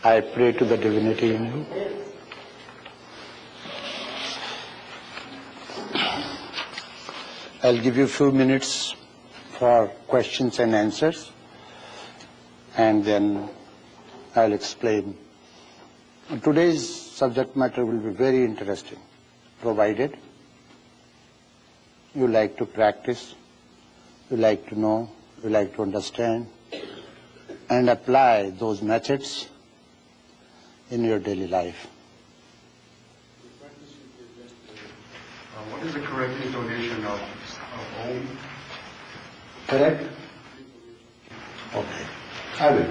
I pray to the divinity in you. I'll give you a few minutes for questions and answers, and then I'll explain. Today's subject matter will be very interesting, provided you like to practice, you like to know, you like to understand, and apply those methods in your daily life. What is the correct intonation of Om? Correct? Okay. I will.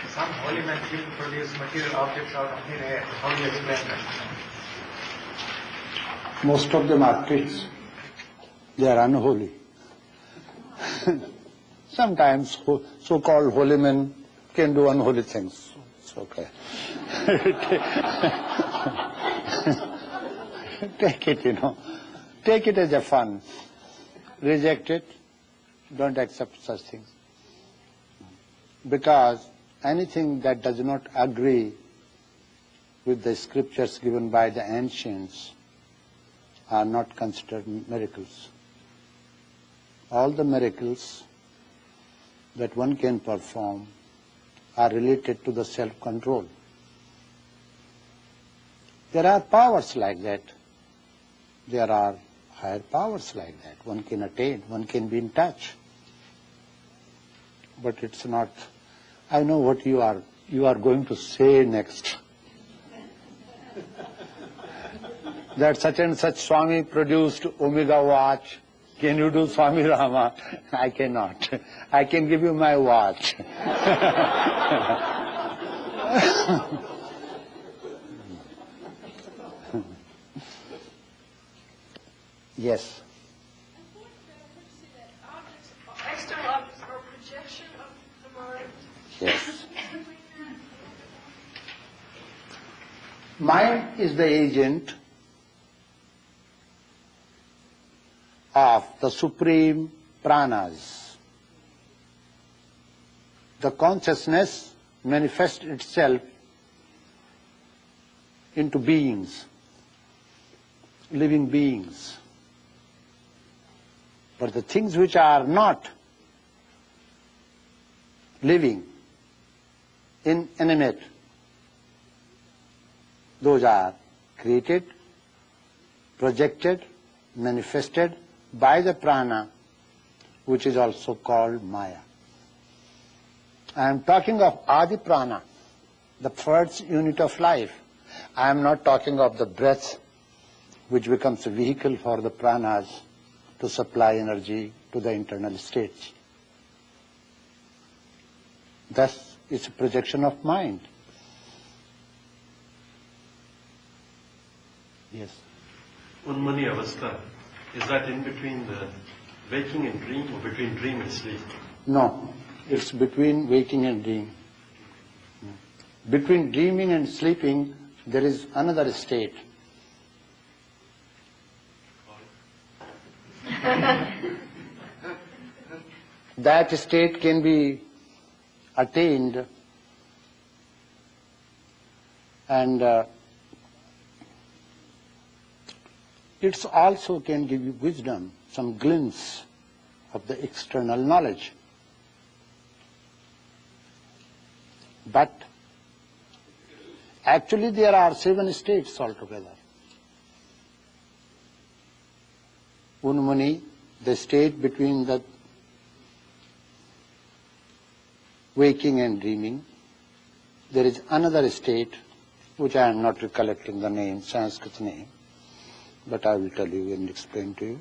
Some holy men still produce material objects out of thin air. How do you explain that? Most of them are kids. They are unholy. Sometimes so-called holy men can do unholy things. It's okay. Take it, Take it as a fun. Reject it. Don't accept such things. Because anything that does not agree with the scriptures given by the ancients are not considered miracles. All the miracles that one can perform are related to the self-control. There are powers like that. There are higher powers like that. One can attain, one can be in touch. But it's not. I know what you are going to say next. That such and such Swami produced Omega watch. Can you do Swami Rama? I cannot. I can give you my watch. Yes. External objects are projection of the mind. Yes. Mind is the agent of the supreme pranas. The consciousness manifests itself into beings, living beings. But the things which are not living, inanimate, those are created, projected, manifested by the prana, which is also called Maya. I am talking of Adi Prana, the first unit of life. I am not talking of the breath, which becomes a vehicle for the pranas to supply energy to the internal states. Thus, it's a projection of mind. Yes. Unmani avastha, is that in between the waking and dream, or between dream and sleep? No, it's between waking and dream. Between dreaming and sleeping, there is another state. That state can be attained, and it also can give you wisdom, some glimpse of the external knowledge. But actually there are 7 states altogether. Unmani, the state between the waking and dreaming. There is another state, which I am not recollecting the name, Sanskrit name, but I will tell you and explain to you.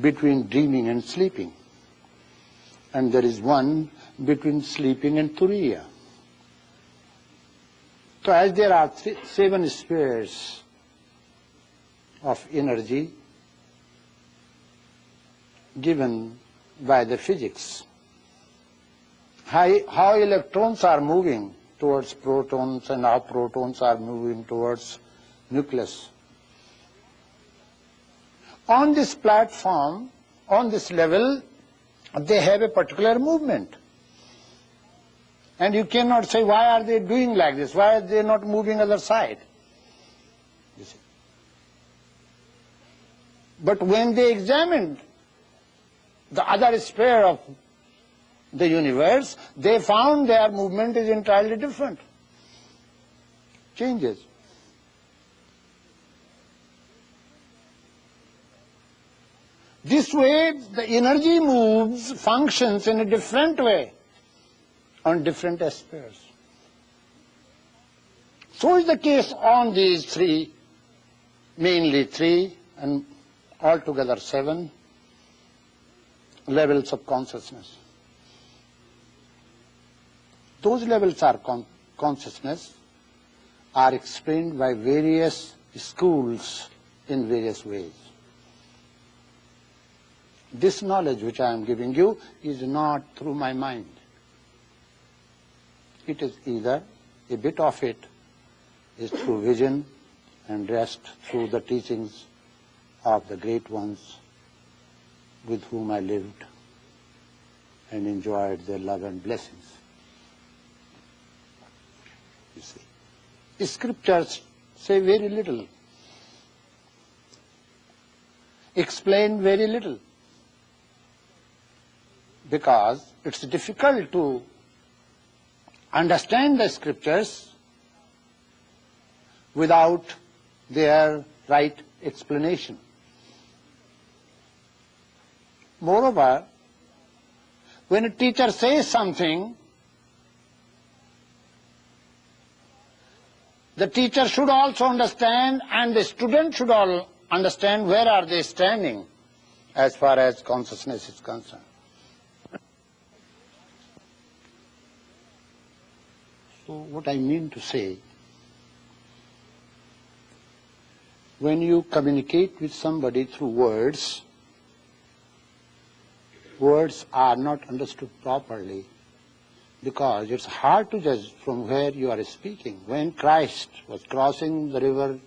Between dreaming and sleeping. And there is one between sleeping and Turiya. So as there are 7 spheres of energy given by the physics, how electrons are moving towards protons and how protons are moving towards nucleus. On this platform, on this level, they have a particular movement. And you cannot say, why are they doing like this? Why are they not moving other side? You see. But when they examined the other sphere of the universe, they found their movement is entirely different. Changes. This way, the energy moves, functions in a different way on different spheres. So is the case on these three, mainly three, and altogether 7 levels of consciousness. Those levels of consciousness are explained by various schools in various ways. This knowledge which I am giving you is not through my mind. It is either, a bit of it is through vision and rest through the teachings of the great ones with whom I lived and enjoyed their love and blessings. You see, scriptures say very little, explain very little, because it's difficult to understand the scriptures without their right explanation. Moreover, when a teacher says something, the teacher should also understand, and the student should all understand where are they standing as far as consciousness is concerned. So what I mean to say, when you communicate with somebody through words, words are not understood properly because it's hard to judge from where you are speaking. When Christ was crossing the river,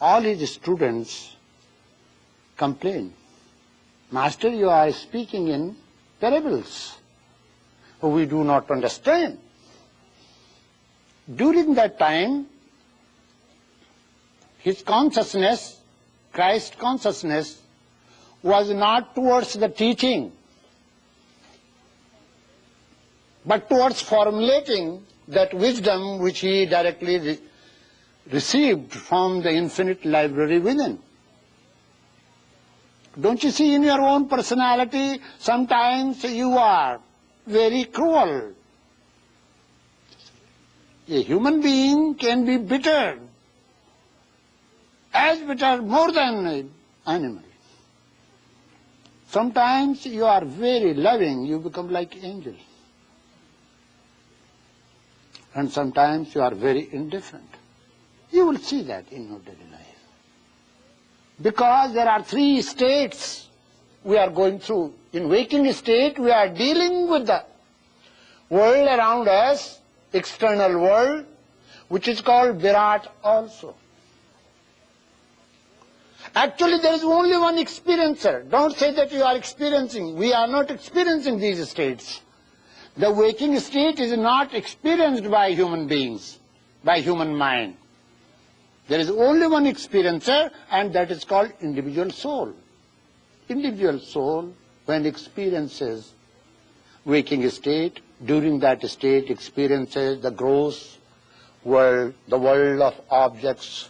all his students complained, Master, you are speaking in parables. We do not understand. During that time, his consciousness, Christ's consciousness, was not towards the teaching, but towards formulating that wisdom which he directly received from the infinite library within. Don't you see in your own personality, sometimes you are very cruel. A human being can be bitter, as bitter more than an animal. Sometimes you are very loving, you become like angel. And sometimes you are very indifferent. You will see that in your daily life. Because there are 3 states we are going through. In waking state, we are dealing with the world around us, external world, which is called Virat also. Actually, there is only one experiencer. Don't say that you are experiencing. We are not experiencing these states. The waking state is not experienced by human beings, by human mind. There is only one experiencer, and that is called individual soul. Individual soul, when experiences waking state, during that state experiences the gross world, the world of objects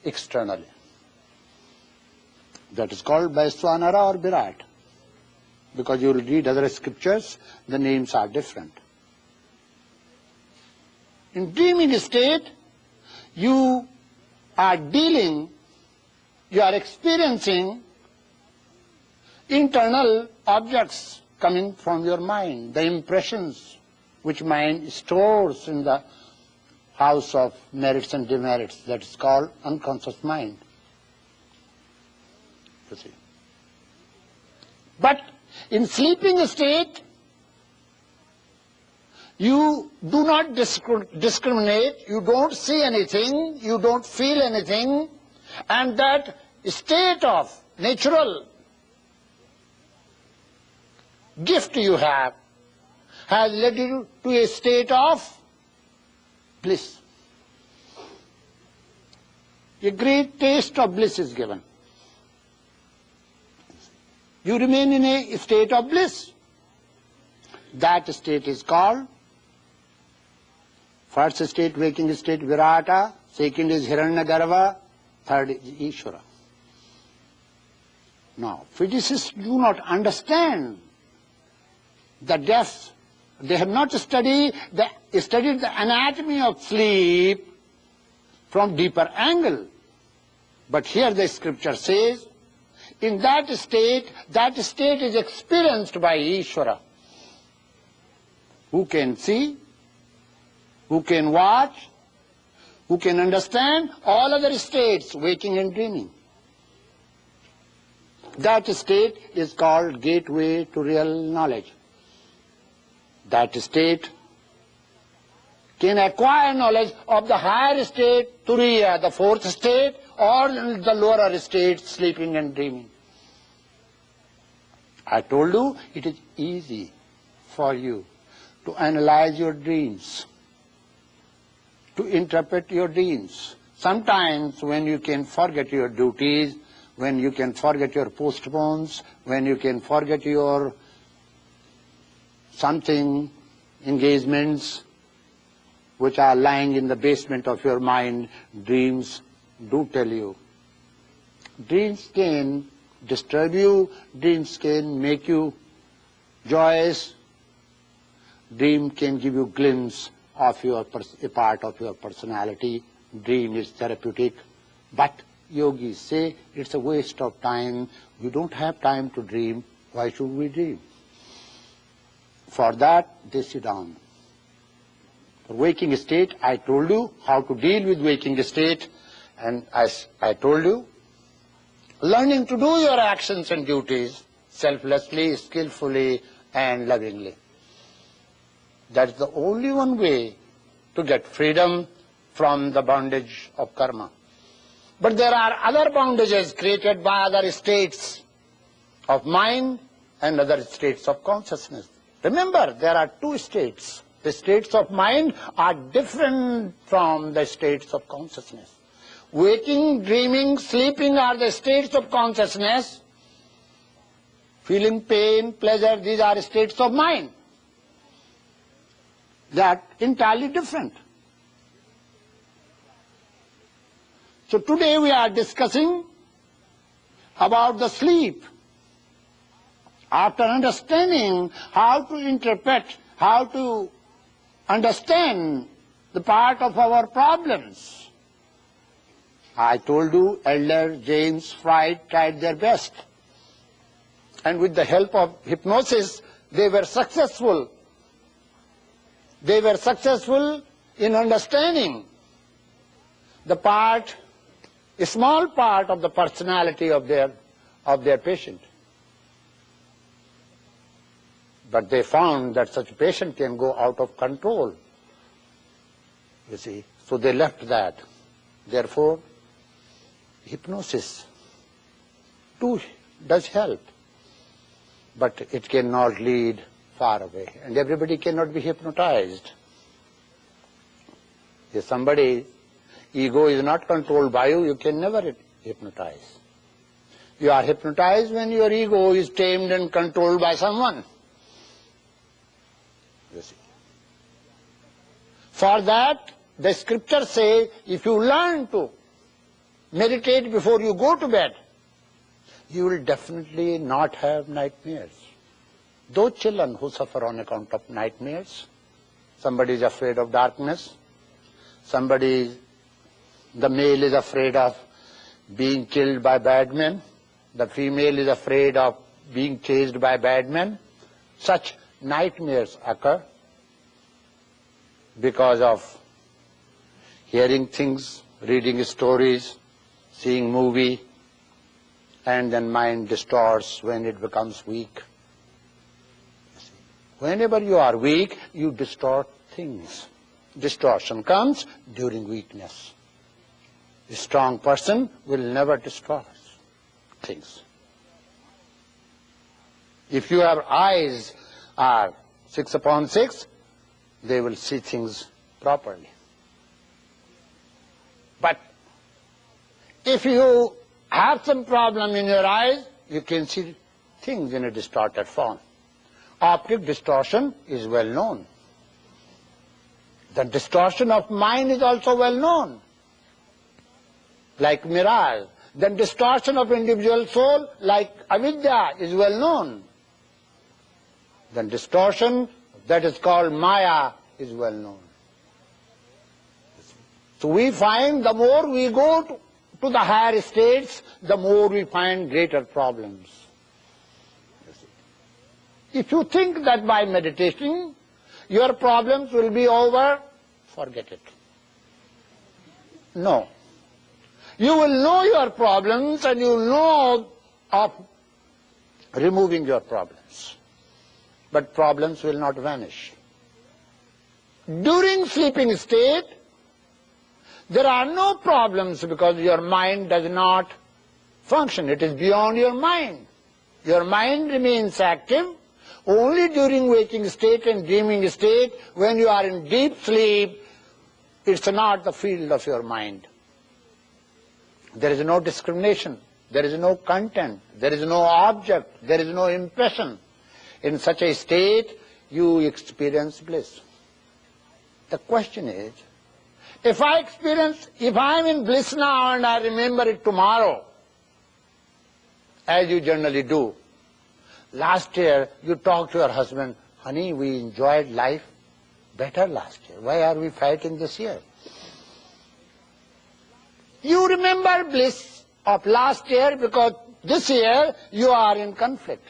externally. That is called Vaiswanara or Virat. Because you will read other scriptures, the names are different. In dreaming state, you are dealing, you are experiencing internal objects coming from your mind, the impressions which mind stores in the house of merits and demerits, that is called unconscious mind. You see. But in sleeping state, you do not discriminate, you don't see anything, you don't feel anything, and that state of natural gift you have, has led you to a state of bliss. A great taste of bliss is given. You remain in a state of bliss. That state is called, first state, waking state, Virata, second is Hiranyagarbha, third is Ishvara. Now, physicists do not understand the depth. They have not studied the anatomy of sleep from deeper angle. But here the scripture says, in that state is experienced by Ishvara. Who can see, who can watch, who can understand all other states, waking and dreaming. That state is called gateway to real knowledge. That state can acquire knowledge of the higher state, Turiya, the fourth state, or the lower state, sleeping and dreaming. I told you it is easy for you to analyze your dreams, to interpret your dreams. Sometimes when you can forget your duties, when you can forget your postpones, when you can forget your something, engagements which are lying in the basement of your mind, dreams do tell you. Dreams can disturb you, dreams can make you joyous, dream can give you glimpse of a part of your personality. Dream is therapeutic, but yogis say it's a waste of time. We don't have time to dream. Why should we dream? For that, they sit down. For waking state, I told you how to deal with waking state, and as I told you, learning to do your actions and duties selflessly, skillfully, and lovingly. That's the only one way to get freedom from the bondage of karma. But there are other bondages created by other states of mind and other states of consciousness. Remember, there are two states. The states of mind are different from the states of consciousness. Waking, dreaming, sleeping are the states of consciousness. Feeling pain, pleasure, these are states of mind. They are entirely different. So today we are discussing about the sleep. After understanding how to interpret, how to understand the part of our problems, I told you Elder James Freud tried their best. And with the help of hypnosis, they were successful. They were successful in understanding the part, a small part of the personality of their patient. But they found that such a patient can go out of control, you see. So they left that. Therefore, hypnosis too does help, but it cannot lead far away. And everybody cannot be hypnotized. If somebody's ego is not controlled by you, you can never hypnotize. You are hypnotized when your ego is tamed and controlled by someone. You see. For that, the scriptures say, if you learn to meditate before you go to bed, you will definitely not have nightmares. Those children who suffer on account of nightmares, somebody is afraid of darkness, the male is afraid of being killed by bad men, the female is afraid of being chased by bad men. Such nightmares occur because of hearing things, reading stories, seeing movie, and then mind distorts when it becomes weak. Whenever you are weak, you distort things. Distortion comes during weakness. A strong person will never distort things. If your eyes are 6/6, they will see things properly. But if you have some problem in your eyes, you can see things in a distorted form. Optic distortion is well known. The distortion of mind is also well known, like mirage. The distortion of individual soul, like avidya, is well known. The distortion that is called maya is well known. So we find the more we go to the higher states, the more we find greater problems. If you think that by meditating your problems will be over, forget it. No. You will know your problems and you will know of removing your problems. But problems will not vanish. During sleeping state, there are no problems because your mind does not function. It is beyond your mind. Your mind remains active only during waking state and dreaming state. When you are in deep sleep, it's not the field of your mind. There is no discrimination, there is no content, there is no object, there is no impression. In such a state, you experience bliss. The question is, if I am in bliss now and I remember it tomorrow, as you generally do, last year you talked to your husband, honey, we enjoyed life better last year. Why are we fighting this year? You remember bliss of last year because this year you are in conflict.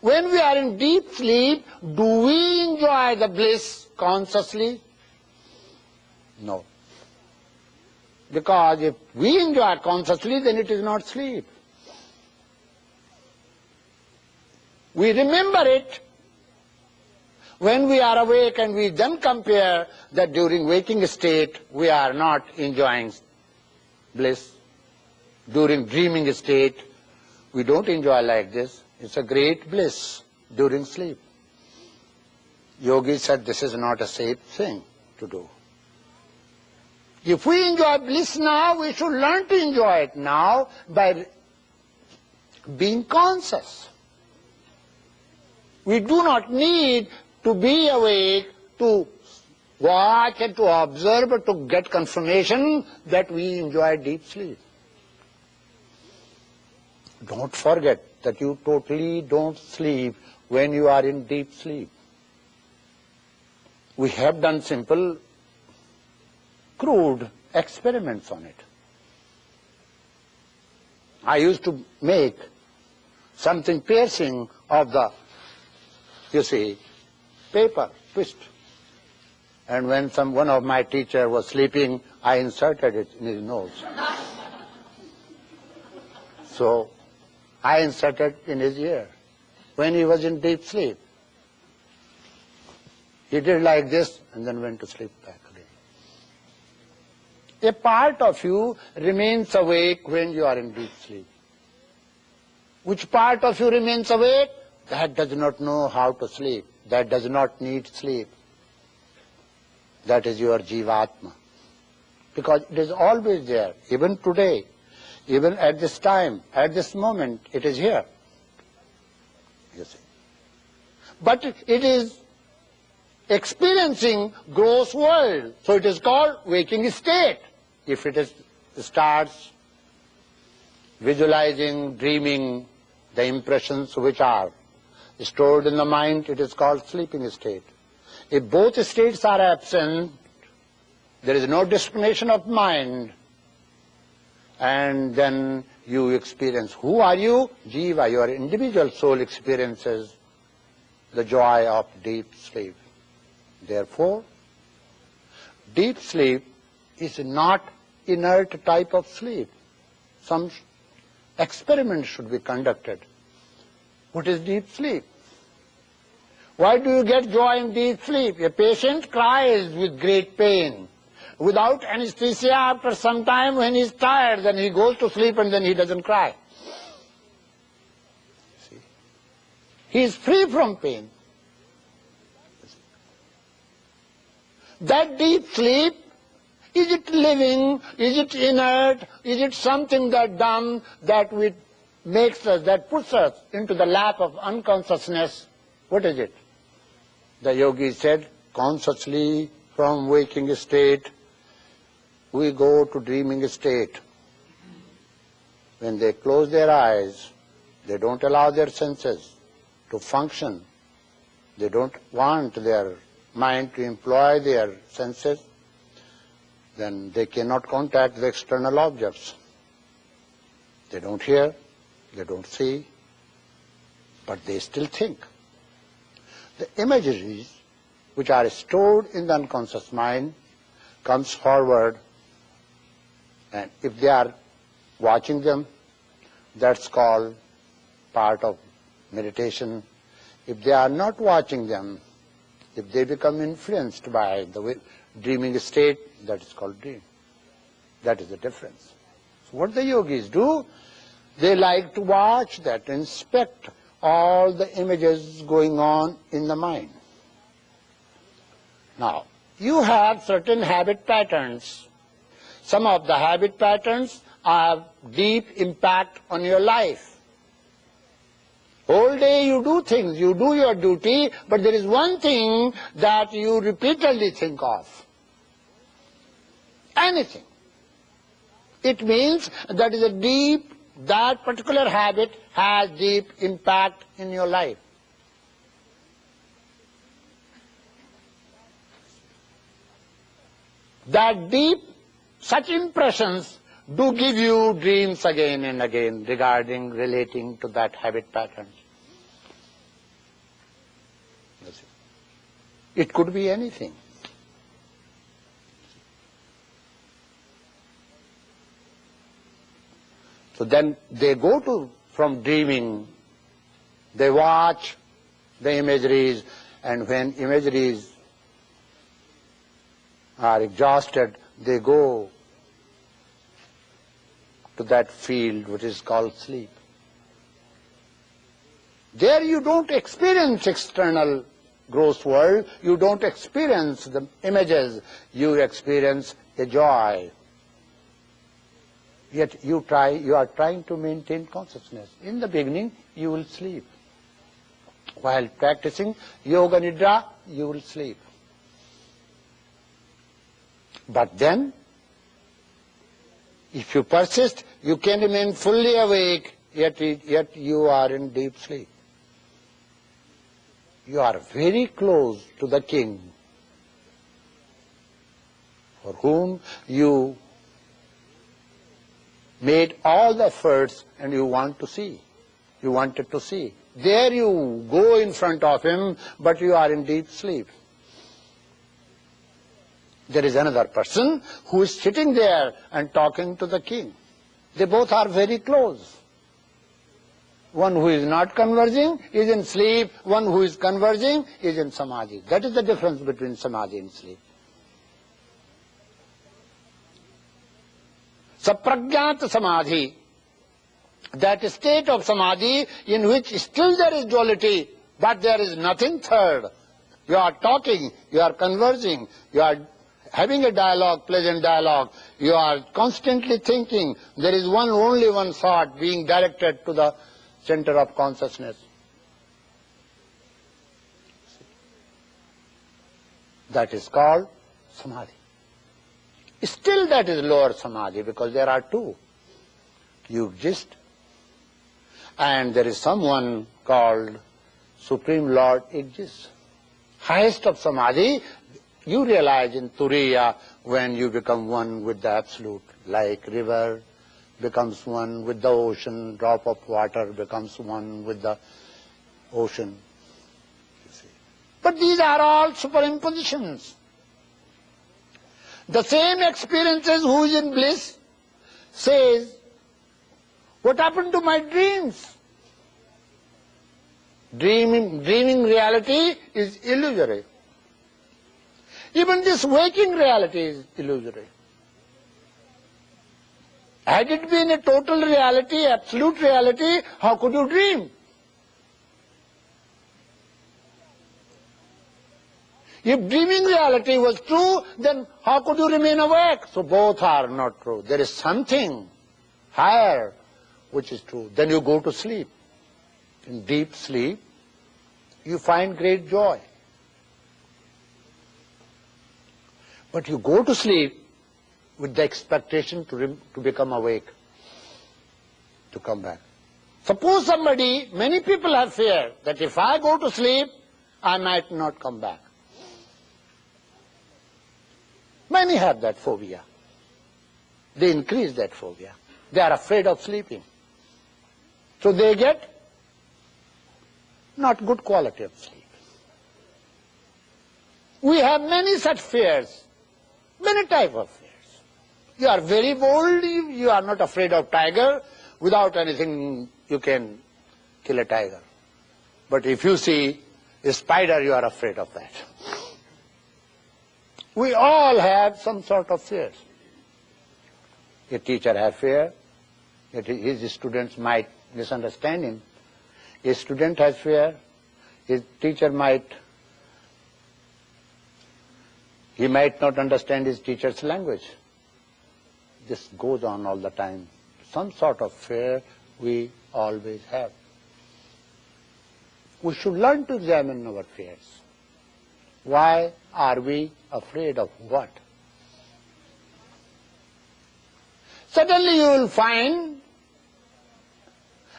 When we are in deep sleep, do we enjoy the bliss consciously? No. Because if we enjoy consciously, then it is not sleep. We remember it when we are awake, and we then compare that during waking state we are not enjoying bliss. During dreaming state we don't enjoy like this. It's a great bliss during sleep. Yogi said this is not a safe thing to do. If we enjoy bliss now, we should learn to enjoy it now by being conscious. We do not need to be awake, to watch and to observe, or to get confirmation that we enjoy deep sleep. Don't forget that you totally don't sleep when you are in deep sleep. We have done simple, crude experiments on it. I used to make something piercing of the, paper, twist. And when one of my teacher was sleeping, I inserted it in his nose. So I inserted in his ear when he was in deep sleep. He did like this and then went to sleep back again. A part of you remains awake when you are in deep sleep. Which part of you remains awake? That does not know how to sleep. That does not need sleep. That is your Jivatma. Because it is always there, even today, even at this time, at this moment, it is here. You see. But it is experiencing gross world. So it is called waking state. If it starts visualizing, dreaming the impressions which are stored in the mind, it is called sleeping state. If both states are absent, there is no discrimination of mind, and then you experience. Who are you? Jiva, your individual soul experiences the joy of deep sleep. Therefore, deep sleep is not inert type of sleep. Some experiments should be conducted. What is deep sleep? Why do you get joy in deep sleep? A patient cries with great pain. Without anesthesia, after some time when he is tired, then he goes to sleep and then he doesn't cry. See? He is free from pain. That deep sleep, is it living, is it inert, is it something that done that makes us, that puts us into the lap of unconsciousness? What is it? The yogi said, consciously from waking state, we go to dreaming state. When they close their eyes, they don't allow their senses to function. They don't want their mind to employ their senses. Then they cannot contact the external objects. They don't hear, they don't see, but they still think. The imageries which are stored in the unconscious mind comes forward, and if they are watching them, that's called part of meditation. If they are not watching them, if they become influenced by the dreaming state, that is called dream. That is the difference. So what the yogis do, they like to watch that, inspect all the images going on in the mind. Now, you have certain habit patterns. Some of the habit patterns have deep impact on your life. Whole day you do things, you do your duty, but there is one thing that you repeatedly think of. Anything. It means that particular habit has deep impact in your life. Such impressions do give you dreams again and again relating to that habit pattern. It could be anything. So then they go from dreaming, they watch the imageries, and when imageries are exhausted, they go to that field which is called sleep. There you don't experience external gross world, you don't experience the images, you experience a joy. Yet you are trying to maintain consciousness. In the beginning, you will sleep. While practicing yoga nidra, you will sleep. But then, if you persist, you can remain fully awake, yet you are in deep sleep. You are very close to the king, for whom you made all the efforts and you wanted to see. There you go in front of him, but you are in deep sleep. There is another person who is sitting there and talking to the king. They both are very close. One who is not conversing is in sleep, one who is conversing is in samadhi. That is the difference between samadhi and sleep. Sapragyat samadhi, that state of samadhi in which still there is duality, but there is nothing third. You are talking, you are conversing, you are having a dialogue, pleasant dialogue, you are constantly thinking. There is only one thought being directed to the center of consciousness. That is called samadhi. Still that is lower samadhi, because there are two. You exist, and there is someone called Supreme Lord exists. Highest of samadhi, you realize in Turiya, when you become one with the Absolute, like river becomes one with the ocean, drop of water becomes one with the ocean. You see. But these are all superimpositions. The same experiences who is in bliss says, what happened to my dreams? Dreaming reality is illusory. Even this waking reality is illusory. Had it been a total reality, absolute reality, how could you dream? If dreaming reality was true, then how could you remain awake? So both are not true. There is something higher which is true. Then you go to sleep. In deep sleep, you find great joy. But you go to sleep with the expectation to become awake, to come back. Suppose many people have fear that if I go to sleep, I might not come back. Many have that phobia. They increase that phobia. They are afraid of sleeping. So they get not good quality of sleep. We have many such fears, many types of fears. You are very bold, you are not afraid of tiger. Without anything, you can kill a tiger. But if you see a spider, you are afraid of that. We all have some sort of fears. A teacher has fear, his students might misunderstand him. A student has fear, his teacher might not understand his teacher's language. This goes on all the time. Some sort of fear we always have. We should learn to examine our fears. Why are we afraid of what? Suddenly you will find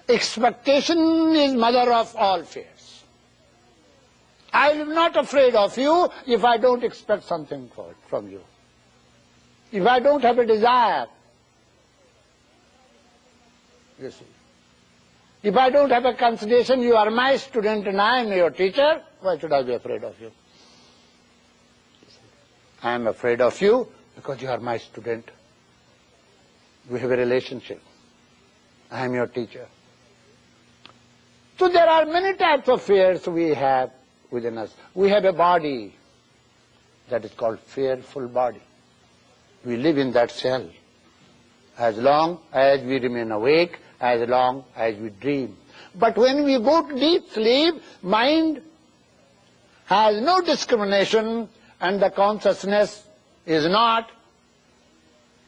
expectation is mother of all fears. I am not afraid of you if I don't expect something from you. If I don't have a desire, you see. If I don't have a consideration, you are my student and I am your teacher, why should I be afraid of you? I am afraid of you because you are my student. We have a relationship. I am your teacher. So there are many types of fears we have within us. We have a body that is called fearful body. We live in that cell. As long as we remain awake, as long as we dream. But when we go to deep sleep, mind has no discrimination and the consciousness is not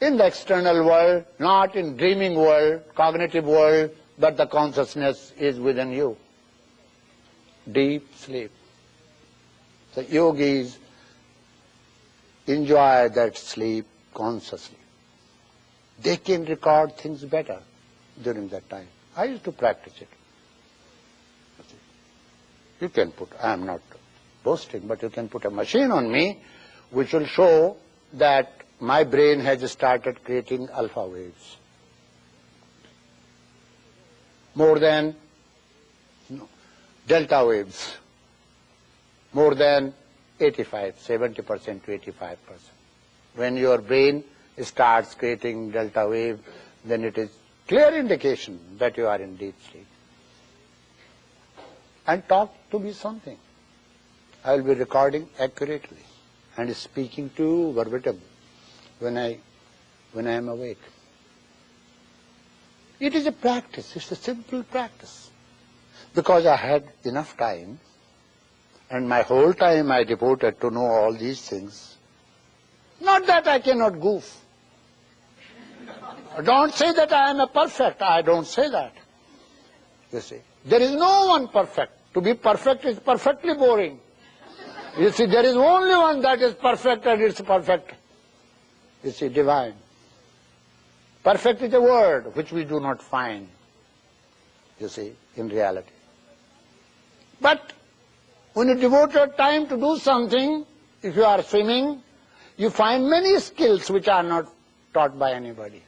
in the external world, not in dreaming world, cognitive world, but the consciousness is within you. Deep sleep. The yogis enjoy that sleep consciously. They can record things better during that time. I used to practice it. You can put, I am not boasting, but you can put a machine on me which will show that my brain has started creating alpha waves. More than delta waves. More than 70% to 85%. When your brain starts creating delta wave, then it is clear indication that you are in deep sleep. And talk to me something. I will be recording accurately and speaking to you verbatim when I am awake. It is a practice, it's a simple practice. Because I had enough time, and my whole time I devoted to know all these things. Not that I cannot goof. Don't say that I am a perfect, I don't say that. You see, there is no one perfect. To be perfect is perfectly boring. You see, there is only one that is perfect and it's perfect. You see, divine. Perfect is a word which we do not find, you see, in reality. But when you devote your time to do something, if you are swimming, you find many skills which are not taught by anybody.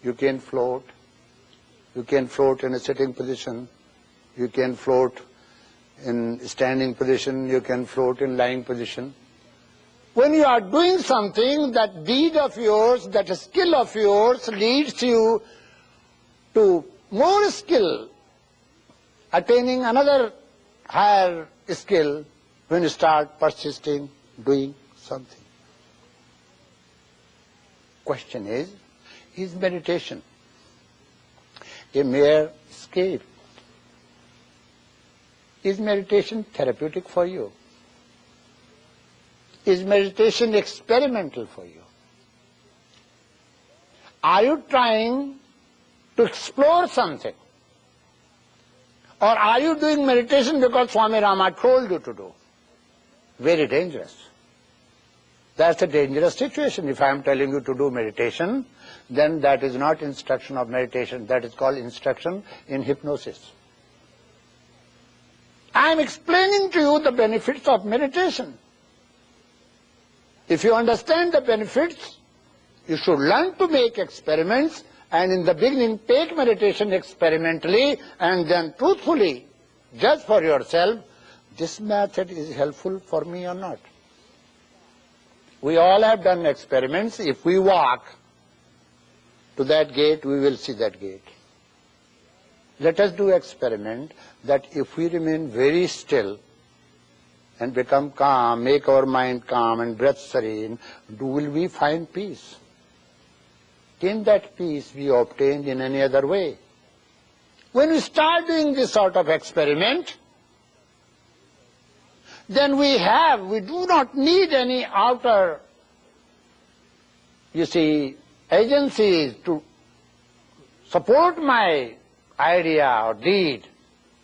You can float. You can float in a sitting position. You can float in standing position. You can float in lying position. When you are doing something, that deed of yours, that skill of yours leads you to more skill, attaining another higher skill when you start persisting, doing something. Question is meditation a mere escape? Is meditation therapeutic for you? Is meditation experimental for you? Are you trying to explore something? Or are you doing meditation because Swami Rama told you to do? Very dangerous. That's a dangerous situation. If I am telling you to do meditation, then that is not instruction of meditation. That is called instruction in hypnosis. I am explaining to you the benefits of meditation. If you understand the benefits, you should learn to make experiments, and in the beginning take meditation experimentally and then truthfully judge for yourself, this method is helpful for me or not. We all have done experiments. If we walk to that gate, we will see that gate. Let us do experiment that if we remain very still and become calm, make our mind calm and breath serene, will we find peace? Can that peace be obtained in any other way? When we start doing this sort of experiment, then we do not need any outer, agencies to support my idea or deed.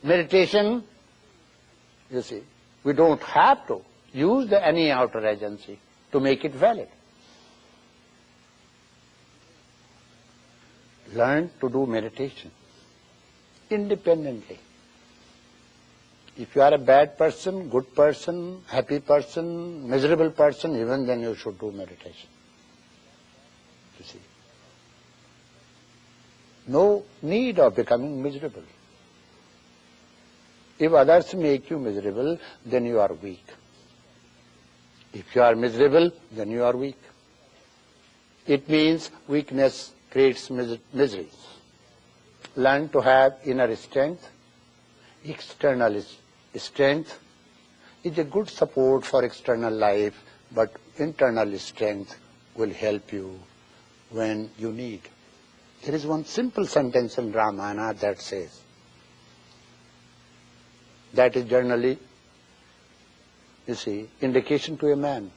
Meditation, we don't have to use any outer agency to make it valid. Learn to do meditation independently. If you are a bad person, good person, happy person, miserable person, even then you should do meditation. No need of becoming miserable. If others make you miserable, then you are weak. If you are miserable, then you are weak. It means weakness creates misery. Learn to have inner strength. External strength is a good support for external life, but internal strength will help you when you need. There is one simple sentence in Ramayana that says, that is generally, indication to a man.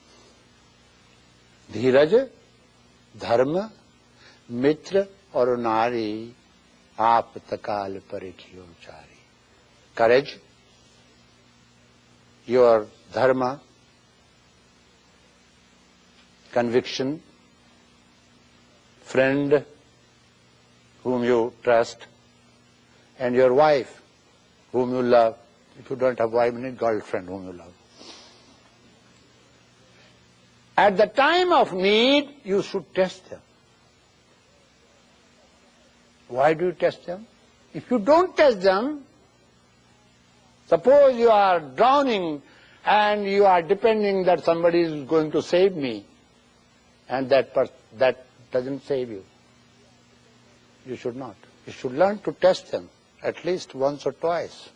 Dhiraj, dharma, mitra aur nari, apatakal parithiyo chari. Courage, your dharma, conviction, friend whom you trust, and your wife whom you love. If you don't have wife, you need girlfriend whom you love. At the time of need, you should test them. Why do you test them? If you don't test them, suppose you are drowning and you are depending that somebody is going to save me, and that doesn't save you. You should not. You should learn to test them at least once or twice.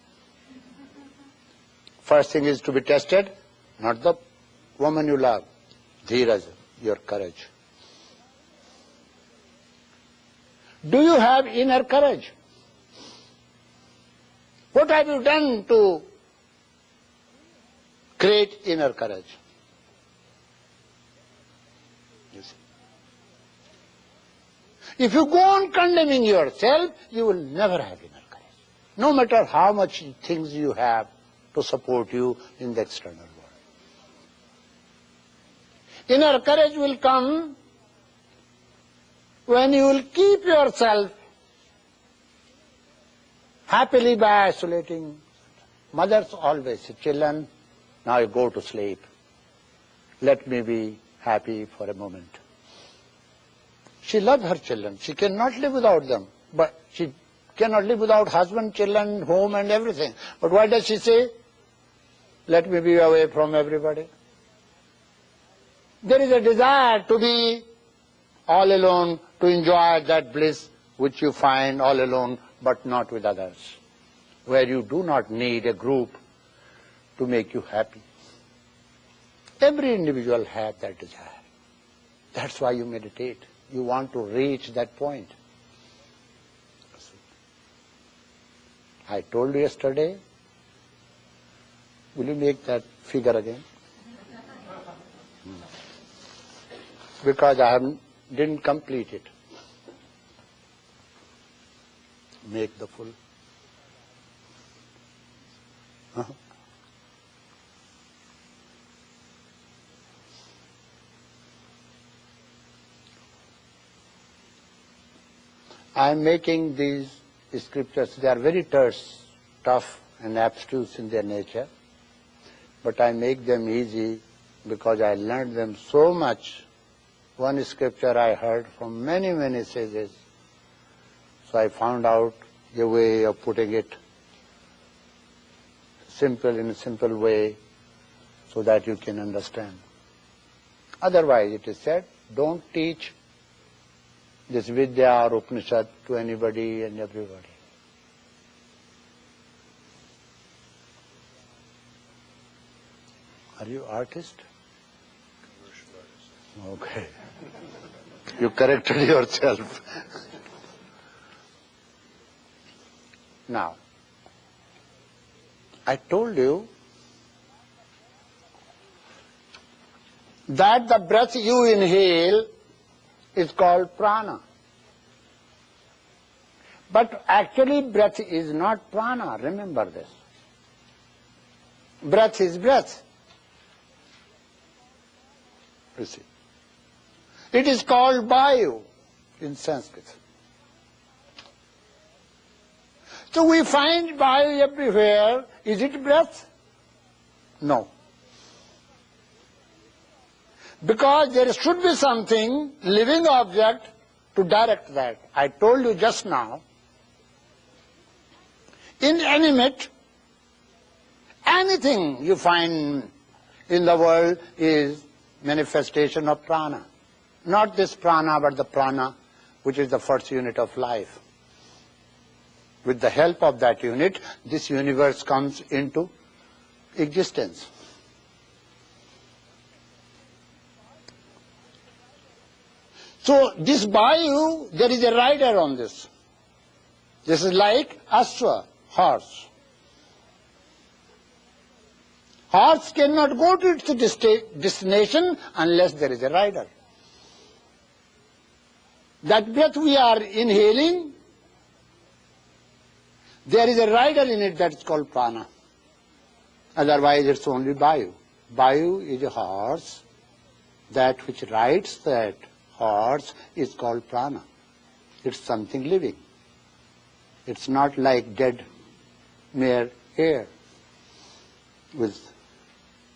First thing is to be tested, not the woman you love. Dhiraj, your courage. Do you have inner courage? What have you done to create inner courage? You see. If you go on condemning yourself, you will never have inner courage. No matter how much things you have to support you in the external world. Inner courage will come when you will keep yourself happily by isolating. Mothers always say, children, now you go to sleep. Let me be happy for a moment. She loves her children. She cannot live without them. But she cannot live without husband, children, home and everything. But why does she say? Let me be away from everybody. There is a desire to be all alone, to enjoy that bliss which you find all alone, but not with others, where you do not need a group to make you happy. Every individual has that desire. That's why you meditate. You want to reach that point. I told you yesterday Will you make that figure again? Because I didn't complete it. Make the full. I am making these scriptures, they are very terse, tough and abstruse in their nature, but I make them easy because I learned them so much. One scripture I heard from many, many sages, so I found out a way of putting it simple, in a simple way, so that you can understand. Otherwise, it is said, don't teach this Vidya or Upanishad to anybody and everybody. Are you artist? Okay. You corrected yourself. Now, I told you that the breath you inhale is called prana. But actually breath is not prana, remember this. Breath is breath. You see. It is called vayu in Sanskrit. So we find vayu everywhere. Is it breath? No. Because there should be something, living object, to direct that. I told you just now, inanimate, anything you find in the world is manifestation of prana. Not this prana, but the prana, which is the first unit of life. With the help of that unit, this universe comes into existence. So this vayu, there is a rider on this. This is like ashwa, horse. Horse cannot go to its destination unless there is a rider. That breath we are inhaling, there is a rider in it that is called prana. Otherwise it's only vayu. Vayu is a horse. That which rides that horse is called prana. It's something living. It's not like dead mere air with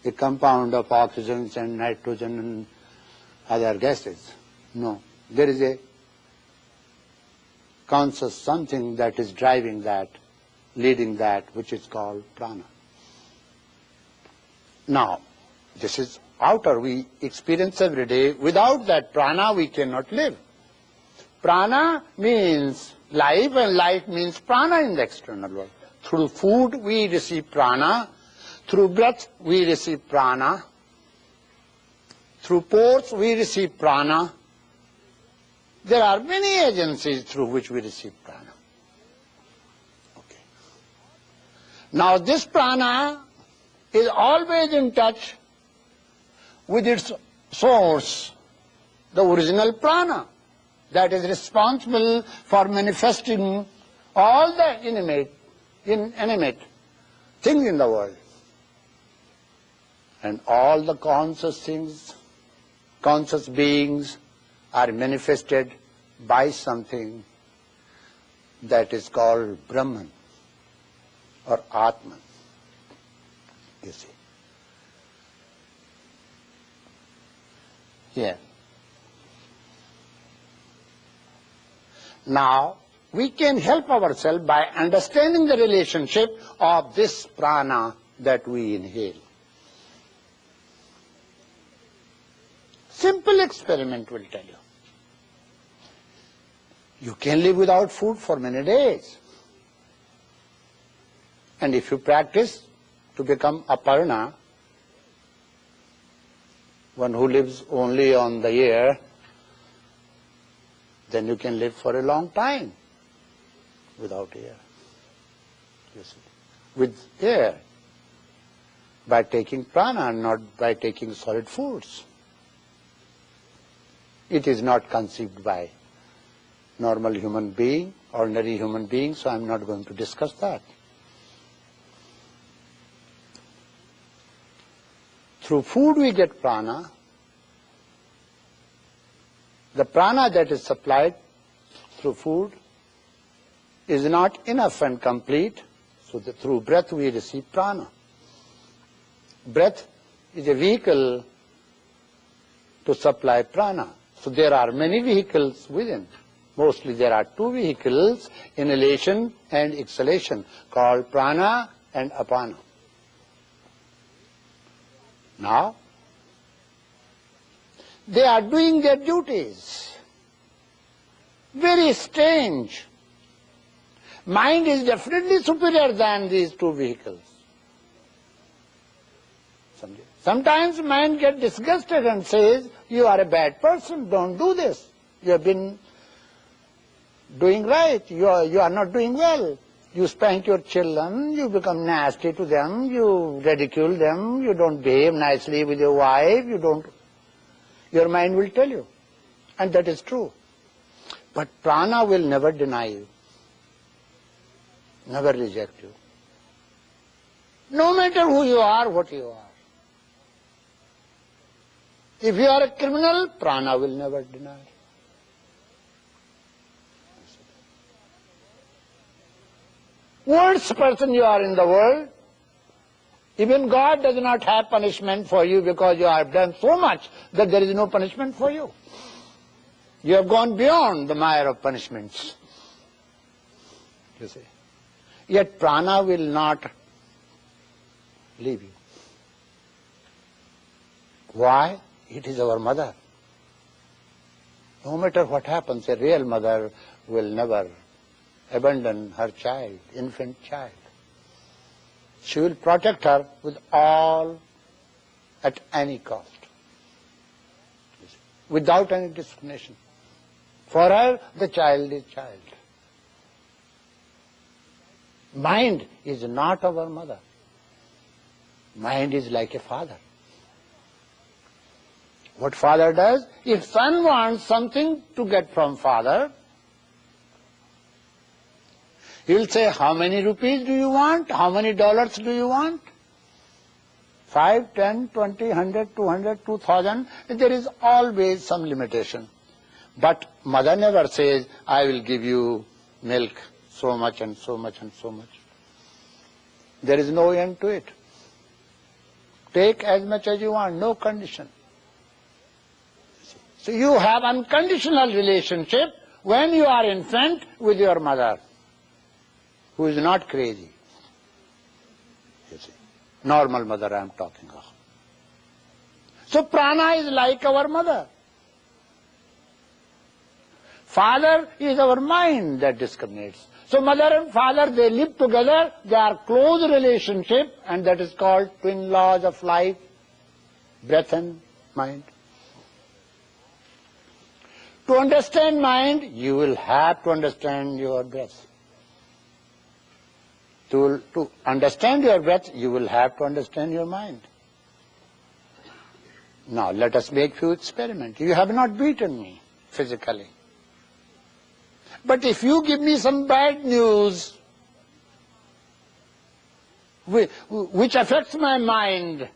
a compound of oxygens and nitrogen and other gases. No, there is a conscious something that is driving that, leading that, which is called prana. Now, this is outer, we experience every day. Without that prana, we cannot live. Prana means life, and life means prana in the external world. Through food, we receive prana. Through breath, we receive prana. Through pores, we receive prana. There are many agencies through which we receive prana. Okay. Now, this prana is always in touch with its source, the original prana, that is responsible for manifesting all the inanimate things in the world. And all the conscious things, conscious beings are manifested by something that is called Brahman or Atman, you see. Here. Now, we can help ourselves by understanding the relationship of this prana that we inhale. Simple experiment will tell you. You can live without food for many days. And if you practice to become aparna, one who lives only on the air, then you can live for a long time without air. You see. With air, by taking prana, not by taking solid foods. It is not conceived by normal human being, ordinary human being, so I'm not going to discuss that. Through food we get prana. The prana that is supplied through food is not enough and complete, so that through breath we receive prana. Breath is a vehicle to supply prana. So there are many vehicles within. Mostly there are two vehicles, inhalation and exhalation, called prana and apana. Now, they are doing their duties. Very strange. Mind is definitely superior than these two vehicles. Sometimes mind gets disgusted and says, you are a bad person, don't do this. You have been doing right, you are not doing well. You spank your children, you become nasty to them, you ridicule them, you don't behave nicely with your wife, you don't. Your mind will tell you. And that is true. But prana will never deny you, never reject you. No matter who you are, what you are. If you are a criminal, prana will never deny. Worst person you are in the world, even God does not have punishment for you because you have done so much that there is no punishment for you. You have gone beyond the mire of punishments. You see. Yet prana will not leave you. Why? It is our mother. No matter what happens, a real mother will never abandon her child, infant child. She will protect her with all, at any cost, without any discrimination. For her, the child is child. Mind is not our mother. Mind is like a father. What father does, if son wants something to get from father, he will say, how many rupees do you want? How many dollars do you want? 5, 10, 20, 100, 200, 2000. There is always some limitation. But mother never says, I will give you milk, so much and so much and so much. There is no end to it. Take as much as you want, no condition. So you have unconditional relationship when you are infant with your mother, who is not crazy. You see, normal mother I am talking of. So prana is like our mother. Father is our mind that discriminates. So mother and father, they live together, they are close relationship, and that is called twin laws of life, breath and mind. To understand mind, you will have to understand your breath. To understand your breath, you will have to understand your mind. Now, let us make few experiments. You have not beaten me physically. But if you give me some bad news, which affects my mind,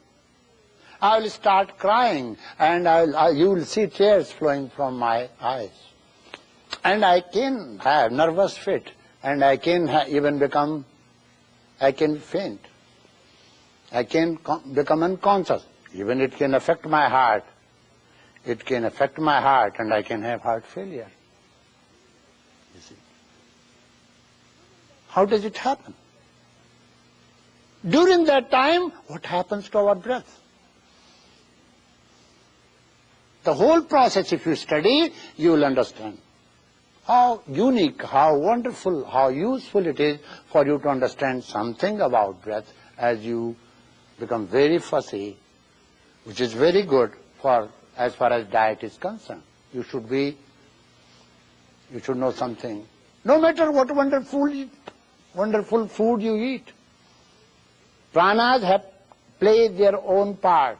I will start crying, and you will see tears flowing from my eyes. And I can have nervous fit, and I can I can faint. I can become unconscious. Even it can affect my heart. It can affect my heart, and I can have heart failure. You see. How does it happen? During that time, what happens to our breath? The whole process, if you study, you will understand how unique, how wonderful, how useful it is for you to understand something about breath as you become very fussy, which is very good for as far as diet is concerned. You should know something. No matter what wonderful food you eat. Pranas have play their own part.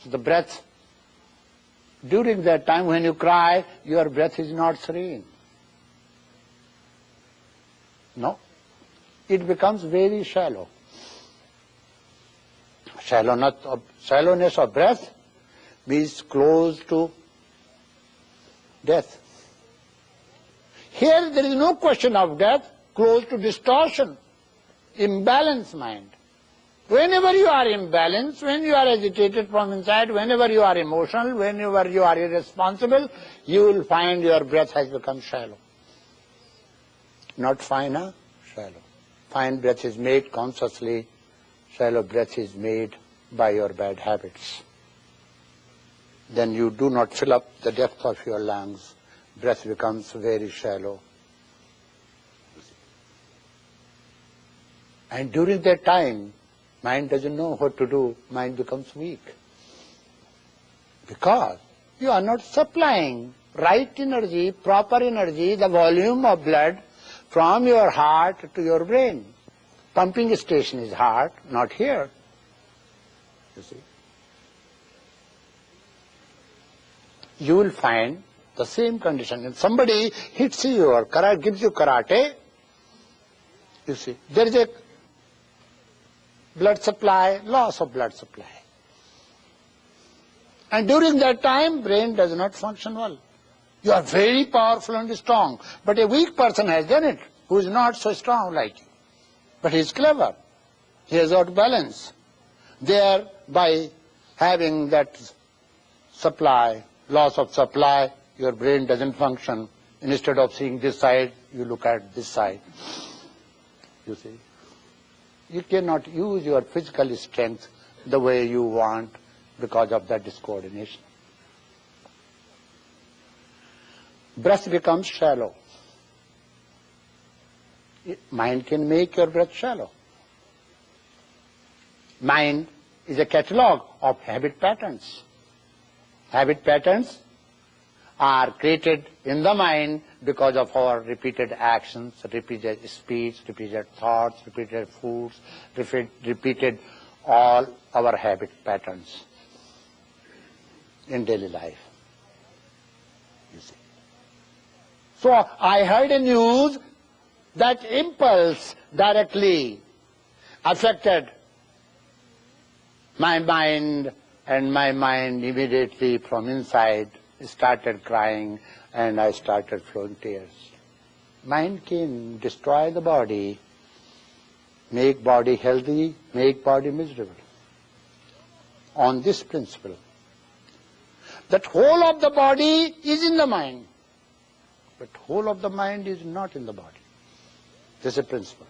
So the breath, during that time when you cry, your breath is not serene. No, it becomes very shallow. Shallowness of breath means close to death. Here there is no question of death, close to distortion, imbalanced mind. Whenever you are imbalanced, when you are agitated from inside, whenever you are emotional, whenever you are irresponsible, you will find your breath has become shallow. Not finer, shallow. Fine breath is made consciously, shallow breath is made by your bad habits. Then you do not fill up the depth of your lungs. Breath becomes very shallow. And during that time, mind doesn't know what to do, mind becomes weak. Because you are not supplying right energy, proper energy, the volume of blood from your heart to your brain. Pumping station is heart, not here. You see. You will find the same condition. If somebody hits you or gives you karate, you see, there is a blood supply, loss of blood supply. And during that time, brain does not function well. You are very powerful and strong, but a weak person has done it, who is not so strong like you. But he is clever. He has got balance. There, by having that supply, loss of supply, your brain doesn't function. Instead of seeing this side, you look at this side. You see. You cannot use your physical strength the way you want because of that discoordination. Breath becomes shallow. Mind can make your breath shallow. Mind is a catalogue of habit patterns. Habit patterns are created in the mind because of our repeated actions, repeated speech, repeated thoughts, repeated foods, repeated all our habit patterns in daily life. You see. So I heard a news that impulse directly affected my mind, and my mind immediately from inside started crying and I started flowing tears. Mind can destroy the body, make body healthy, make body miserable. On this principle, that whole of the body is in the mind, but whole of the mind is not in the body. This is a principle.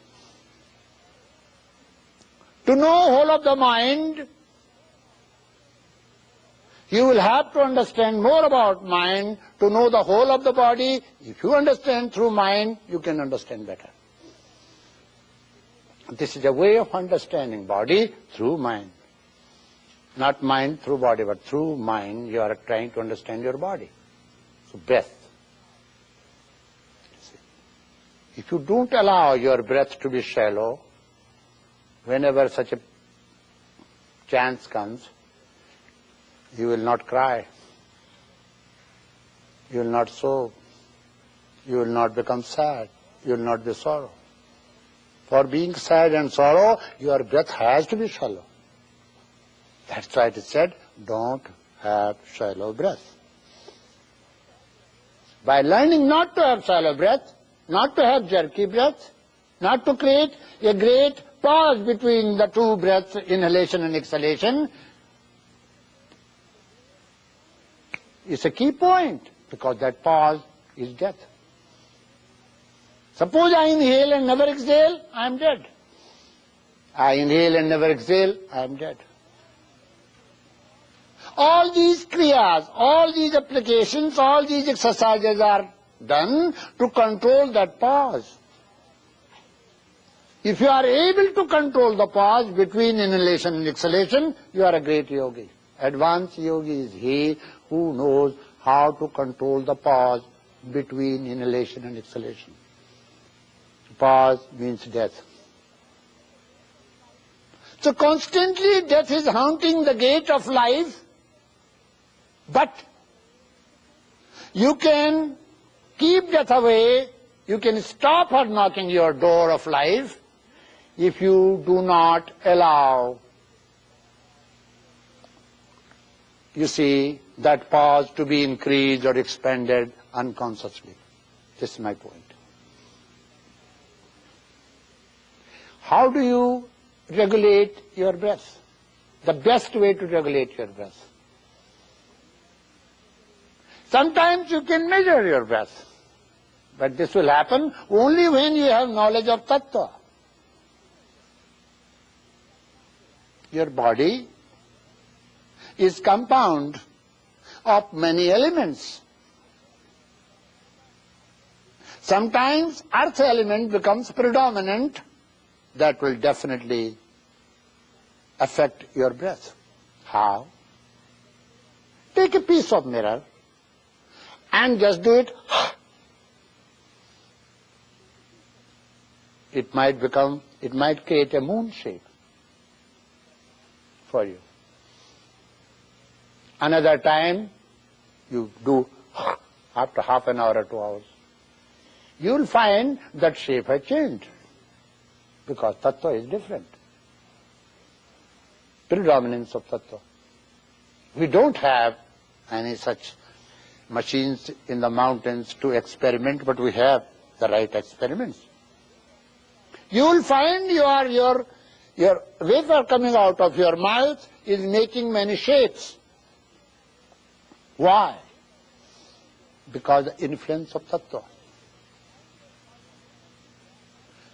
To know whole of the mind, you will have to understand more about mind to know the whole of the body. If you understand through mind, you can understand better. This is a way of understanding body through mind. Not mind through body, but through mind you are trying to understand your body. So breath. If you don't allow your breath to be shallow, whenever such a chance comes, you will not cry, you will not sob, you will not become sad, you will not be sorrow. For being sad and sorrow, your breath has to be shallow. That's why it is said, don't have shallow breath. By learning not to have shallow breath, not to have jerky breath, not to create a great pause between the two breaths, inhalation and exhalation, is a key point, because that pause is death. Suppose I inhale and never exhale, I am dead. I inhale and never exhale, I am dead. All these kriyas, all these applications, all these exercises are done to control that pause. If you are able to control the pause between inhalation and exhalation, you are a great yogi. Advanced yogi is he who knows how to control the pause between inhalation and exhalation. Pause means death. So constantly death is haunting the gate of life, but you can keep death away, you can stop her knocking your door of life if you do not allow, you see, that pause to be increased or expanded unconsciously. This is my point. How do you regulate your breath? The best way to regulate your breath. Sometimes you can measure your breath, but this will happen only when you have knowledge of tattva. Your body is compound of many elements. Sometimes earth element becomes predominant. That will definitely affect your breath. How? Take a piece of mirror and just do it. It might create a moon shape for you. Another time, you do after half an hour or 2 hours. You will find that shape has changed because tattva is different. Predominance of tattva. We don't have any such machines in the mountains to experiment, but we have the right experiments. You will find your vapor coming out of your mouth is making many shapes. Why? Because the influence of tattva.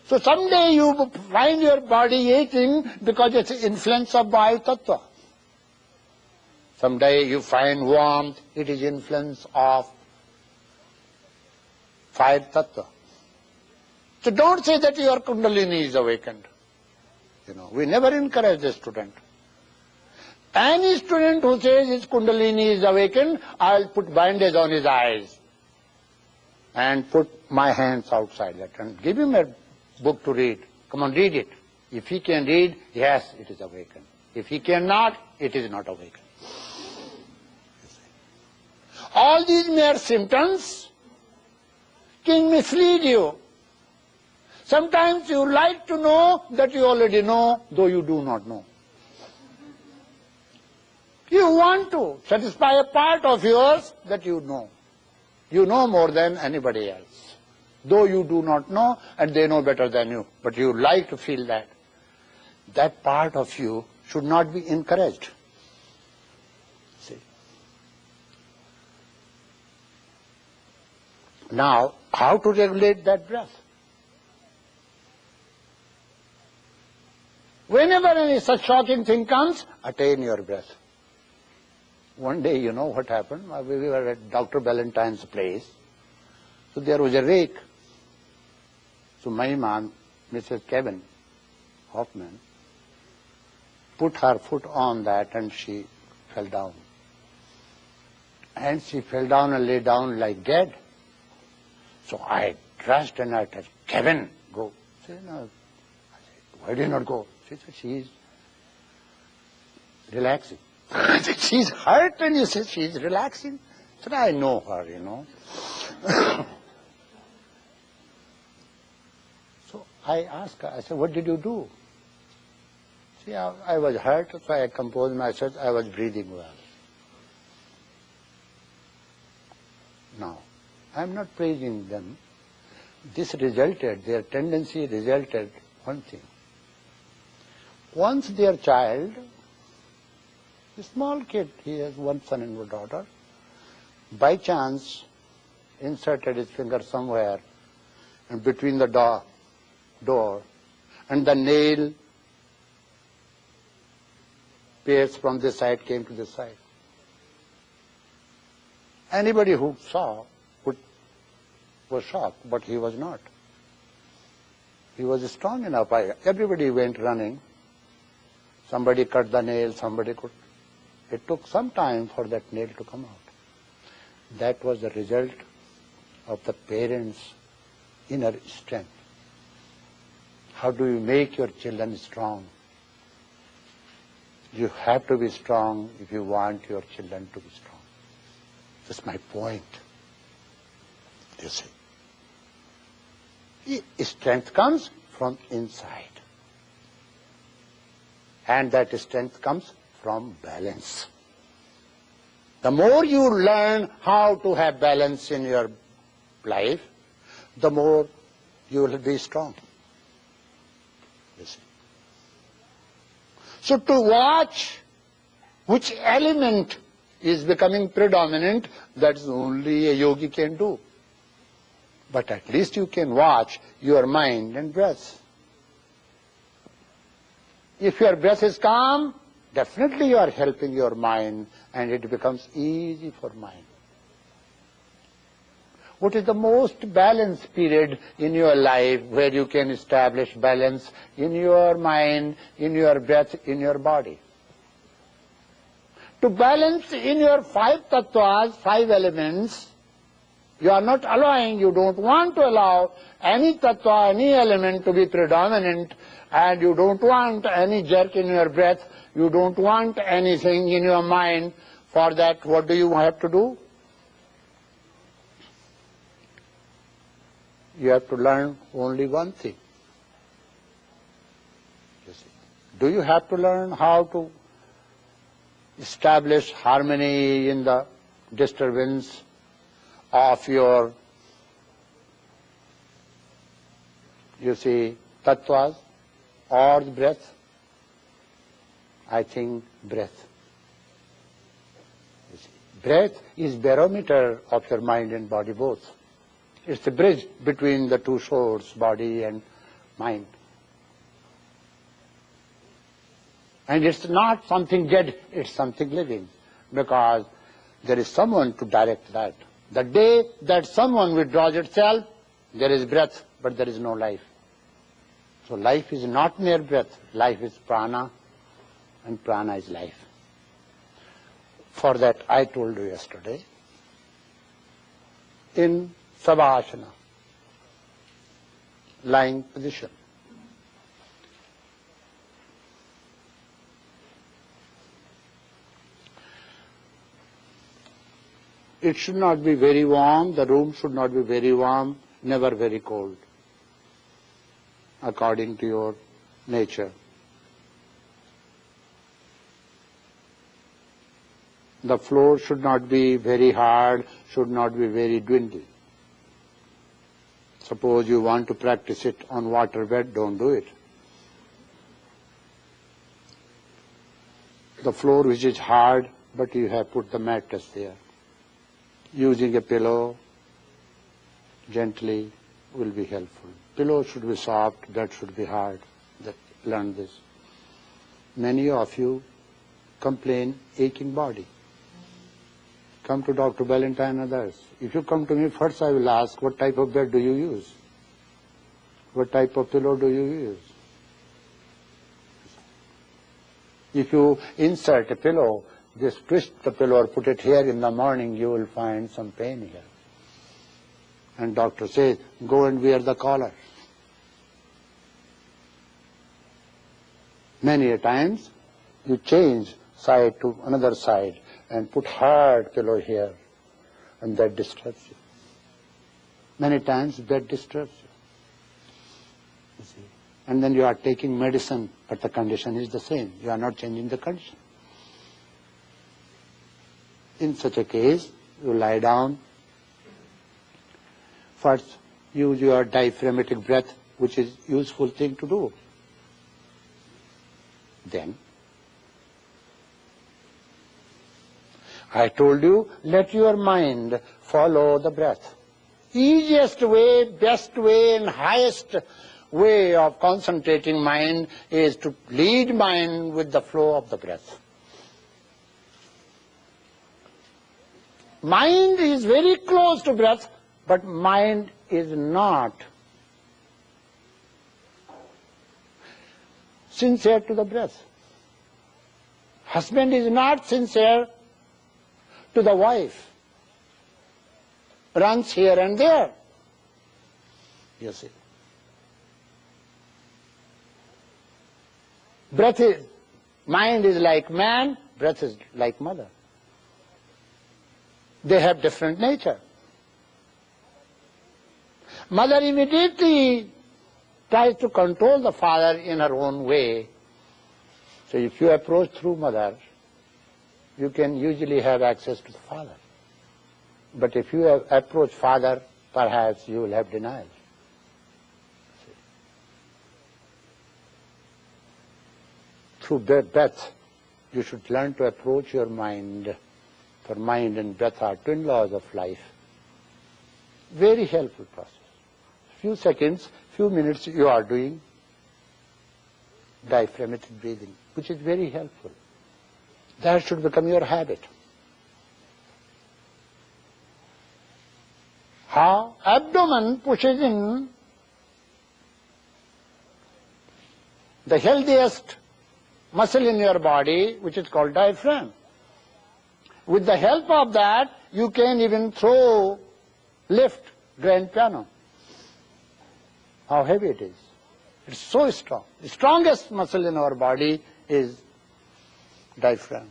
So someday you find your body aching because it's the influence of Vayu tattva. Someday you find warmth, it is influence of fire tattva. So don't say that your kundalini is awakened. We never encourage the student. Any student who says his kundalini is awakened, I'll put bandage on his eyes and put my hands outside that and give him a book to read. Come on, read it. If he can read, yes, it is awakened. If he cannot, it is not awakened. All these mere symptoms can mislead you. Sometimes you like to know that you already know, though you do not know. You want to satisfy a part of yours that you know. You know more than anybody else, though you do not know and they know better than you. But you like to feel that. That part of you should not be encouraged. See. Now, how to regulate that breath? Whenever any such shocking thing comes, attain your breath. One day, you know what happened? We were at Dr. Ballantyne's place. So there was a rake. So my mom, Mrs. Kevin Hoffman, put her foot on that and she fell down. And she fell down and lay down like dead. So I rushed and I said, Kevin, go. She said, no. I said, why do you not go? She said, she is relaxing. I said, she's hurt and you said she's relaxing? I said, I know her, So I asked her, I said, what did you do? See, I was hurt, so I composed myself, I was breathing well. Now, I'm not praising them. This resulted, their tendency resulted one thing. Once their child, a small kid, he has one son and one daughter, by chance inserted his finger somewhere and between the door and the nail pierced from this side came to this side. Anybody who saw was shocked, but he was not. He was strong enough. Everybody went running. Somebody cut the nail, somebody could. It took some time for that nail to come out. That was the result of the parents' inner strength. How do you make your children strong? You have to be strong if you want your children to be strong. That's my point. You see. Strength comes from inside. And that strength comes from balance. The more you learn how to have balance in your life, the more you will be strong. You see. So to watch which element is becoming predominant, that's only a yogi can do. But at least you can watch your mind and breath. If your breath is calm, definitely you are helping your mind and it becomes easy for mind. What is the most balanced period in your life where you can establish balance in your mind, in your breath, in your body? To balance in your 5 tattvas, 5 elements, you are not allowing, you don't want to allow any tattva, any element to be predominant, and you don't want any jerk in your breath, you don't want anything in your mind. For that, what do you have to do? You have to learn only one thing. You see. Do you have to learn how to establish harmony in the disturbance of your, you see, tattvas or breath? I think breath. You see, breath is barometer of your mind and body both. It's the bridge between the two shores, body and mind. And it's not something dead, it's something living, because there is someone to direct that. The day that someone withdraws itself, there is breath, but there is no life. So life is not mere breath, life is prana, and prana is life. For that I told you yesterday, in Savasana, lying position. It should not be very warm, the room should not be very warm, never very cold, according to your nature. The floor should not be very hard, should not be very dwindling. Suppose you want to practice it on water bed, don't do it. The floor which is hard, but you have put the mattress there. Using a pillow gently will be helpful. Pillow should be soft, bed should be hard. Learn this. Many of you complain aching body. Come to Dr. Ballantyne and others. If you come to me, first I will ask, what type of bed do you use? What type of pillow do you use? If you insert a pillow, just twist the pillow or put it here in the morning, you will find some pain here. And doctor says, go and wear the collar. Many a times, you change side to another side and put hard pillow here, and that disturbs you. Many times that disturbs you see. And then you are taking medicine, but the condition is the same. You are not changing the condition. In such a case, you lie down. First, use your diaphragmatic breath, which is a useful thing to do. Then, I told you, let your mind follow the breath. Easiest way, best way, and highest way of concentrating mind is to lead mind with the flow of the breath. Mind is very close to breath, but mind is not sincere to the breath. Husband is not sincere to the wife. Runs here and there. You see. Breath is Mind is like man, breath is like mother. They have different nature. Mother immediately tries to control the father in her own way. So if you approach through mother, you can usually have access to the father. But if you approach father, perhaps you will have denial. Through breath, you should learn to approach your mind. For mind and breath are twin laws of life. Very helpful process. Few seconds, few minutes you are doing diaphragmatic breathing, which is very helpful. That should become your habit. How? Abdomen pushes in the healthiest muscle in your body, which is called diaphragm. With the help of that, you can even lift grand piano. How heavy it is. It's so strong. The strongest muscle in our body is diaphragm.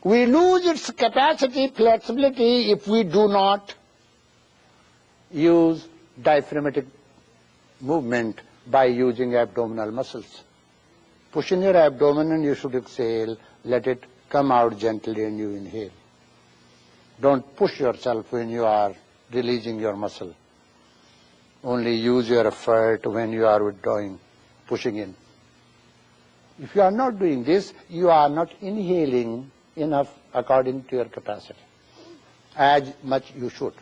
We lose its capacity, flexibility, if we do not use diaphragmatic movement by using abdominal muscles. Push in your abdomen and you should exhale. Let it come out gently and you inhale. Don't push yourself when you are releasing your muscle. Only use your effort when you are withdrawing, pushing in. If you are not doing this, you are not inhaling enough according to your capacity, as much you should.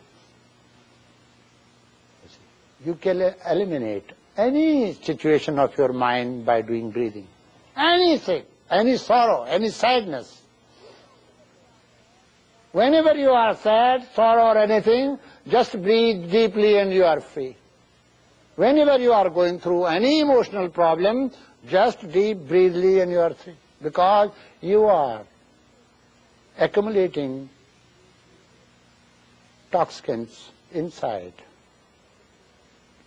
You can eliminate any situation of your mind by doing breathing. Anything, any sorrow, any sadness. Whenever you are sad, sorrow or anything, just breathe deeply and you are free. Whenever you are going through any emotional problem, just deep breathly and you are free. Because you are accumulating toxins inside,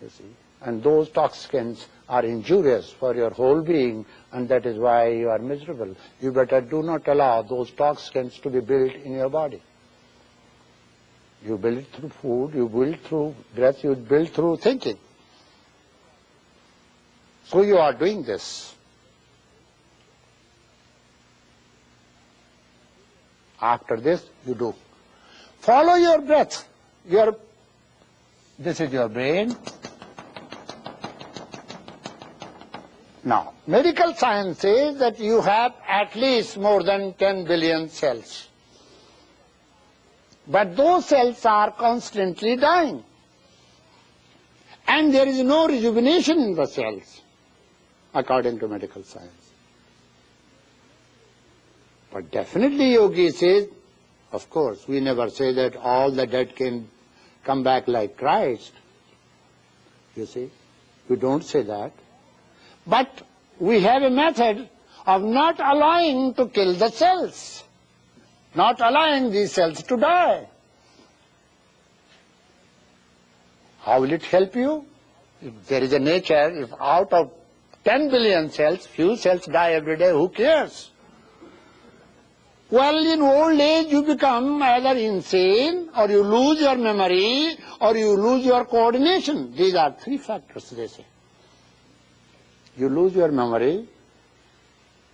you see. And those toxins are injurious for your whole being, and that is why you are miserable. You better do not allow those toxins to be built in your body. You build it through food, you build through breath, you build through thinking. So you are doing this. After this, you do. Follow your breath. This is your brain. Now, medical science says that you have at least more than 10 billion cells. But those cells are constantly dying. And there is no rejuvenation in the cells, according to medical science. But definitely Yogi says, of course, we never say that all the dead can come back like Christ. You see, we don't say that. But we have a method of not allowing to kill the cells, not allowing these cells to die. How will it help you? If there is a nature, if out of 10 billion cells, few cells die every day, who cares? Well, in old age you become either insane, or you lose your memory, or you lose your coordination. These are three factors, they say. You lose your memory,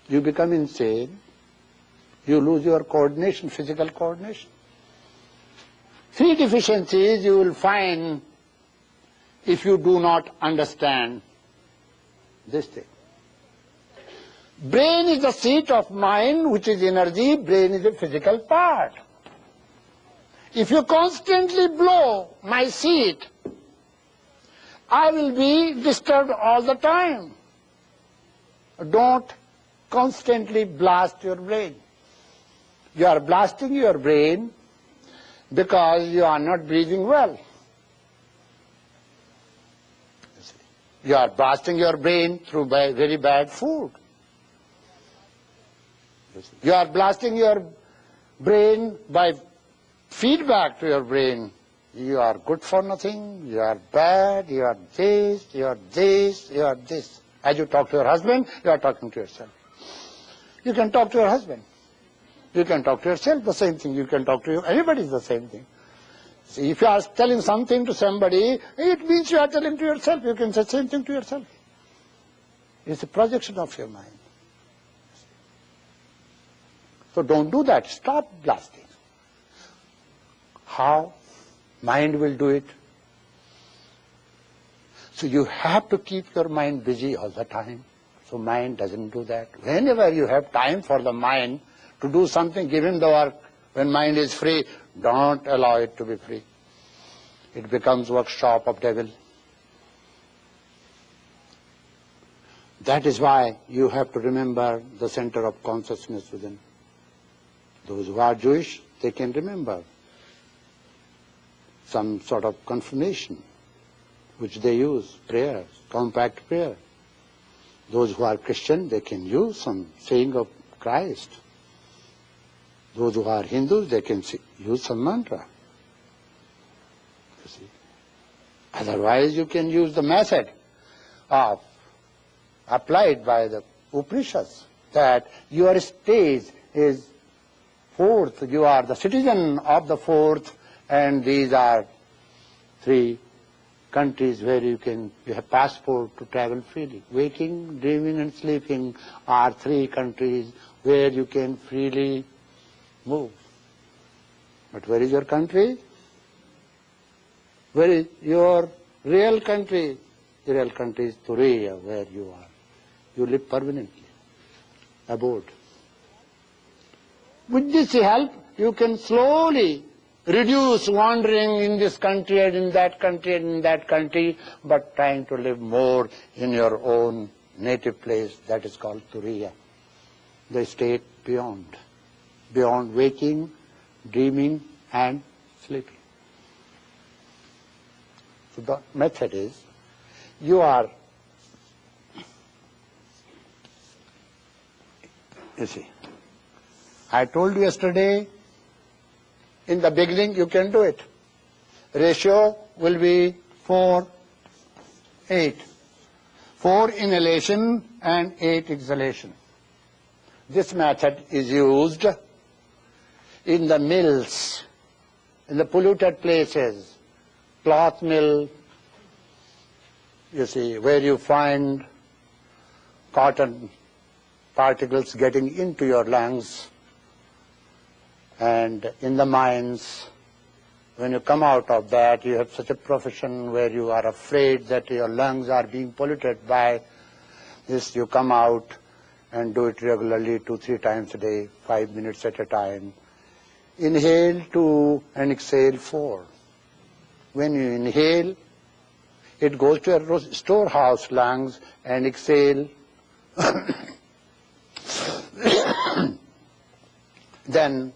you become insane, you lose your coordination, physical coordination. Three deficiencies you will find if you do not understand this thing. Brain is the seat of mind, which is energy. Brain is a physical part. If you constantly blow my seat, I will be disturbed all the time. Don't constantly blast your brain. You are blasting your brain because you are not breathing well. You are blasting your brain through very bad food. You are blasting your brain by feedback to your brain. You are good for nothing, you are bad, you are this, you are this, you are this. As you talk to your husband, you are talking to yourself. You can talk to your husband. You can talk to yourself, the same thing. You can talk to anybody, the same thing. See, if you are telling something to somebody, it means you are telling to yourself. You can say the same thing to yourself. It's a projection of your mind. So don't do that. Stop blasting. How? Mind will do it. So you have to keep your mind busy all the time. So mind doesn't do that. Whenever you have time for the mind to do something, give him the work. When mind is free, don't allow it to be free. It becomes workshop of devil. That is why you have to remember the center of consciousness within. Those who are Jewish, they can remember some sort of confirmation, which they use, prayer, compact prayer. Those who are Christian, they can use some saying of Christ. Those who are Hindus, they can use some mantra. You see. Otherwise, you can use the method of applied by the Upanishads, that your stage is fourth, you are the citizen of the fourth, and these are 3 countries where you have passport to travel freely. Waking, dreaming and sleeping are 3 countries where you can freely move. But where is your country? Where is your real country? The real country is Turiya, where you are. You live permanently, abode. With this help, you can slowly reduce wandering in this country and in that country and in that country, but trying to live more in your own native place. That is called Turiya, the state beyond waking, dreaming and sleeping. So the method is, you see, I told you yesterday, in the beginning you can do it. Ratio will be 4:8. 4 inhalation and 8 exhalation. This method is used in the mills, in the polluted places, cloth mill, you see, where you find cotton particles getting into your lungs, and in the mines. When you come out of that, you have such a profession where you are afraid that your lungs are being polluted by this. You come out and do it regularly 2-3 times a day, 5 minutes at a time. Inhale 2 and exhale 4. When you inhale, it goes to your storehouse lungs, and exhale. Then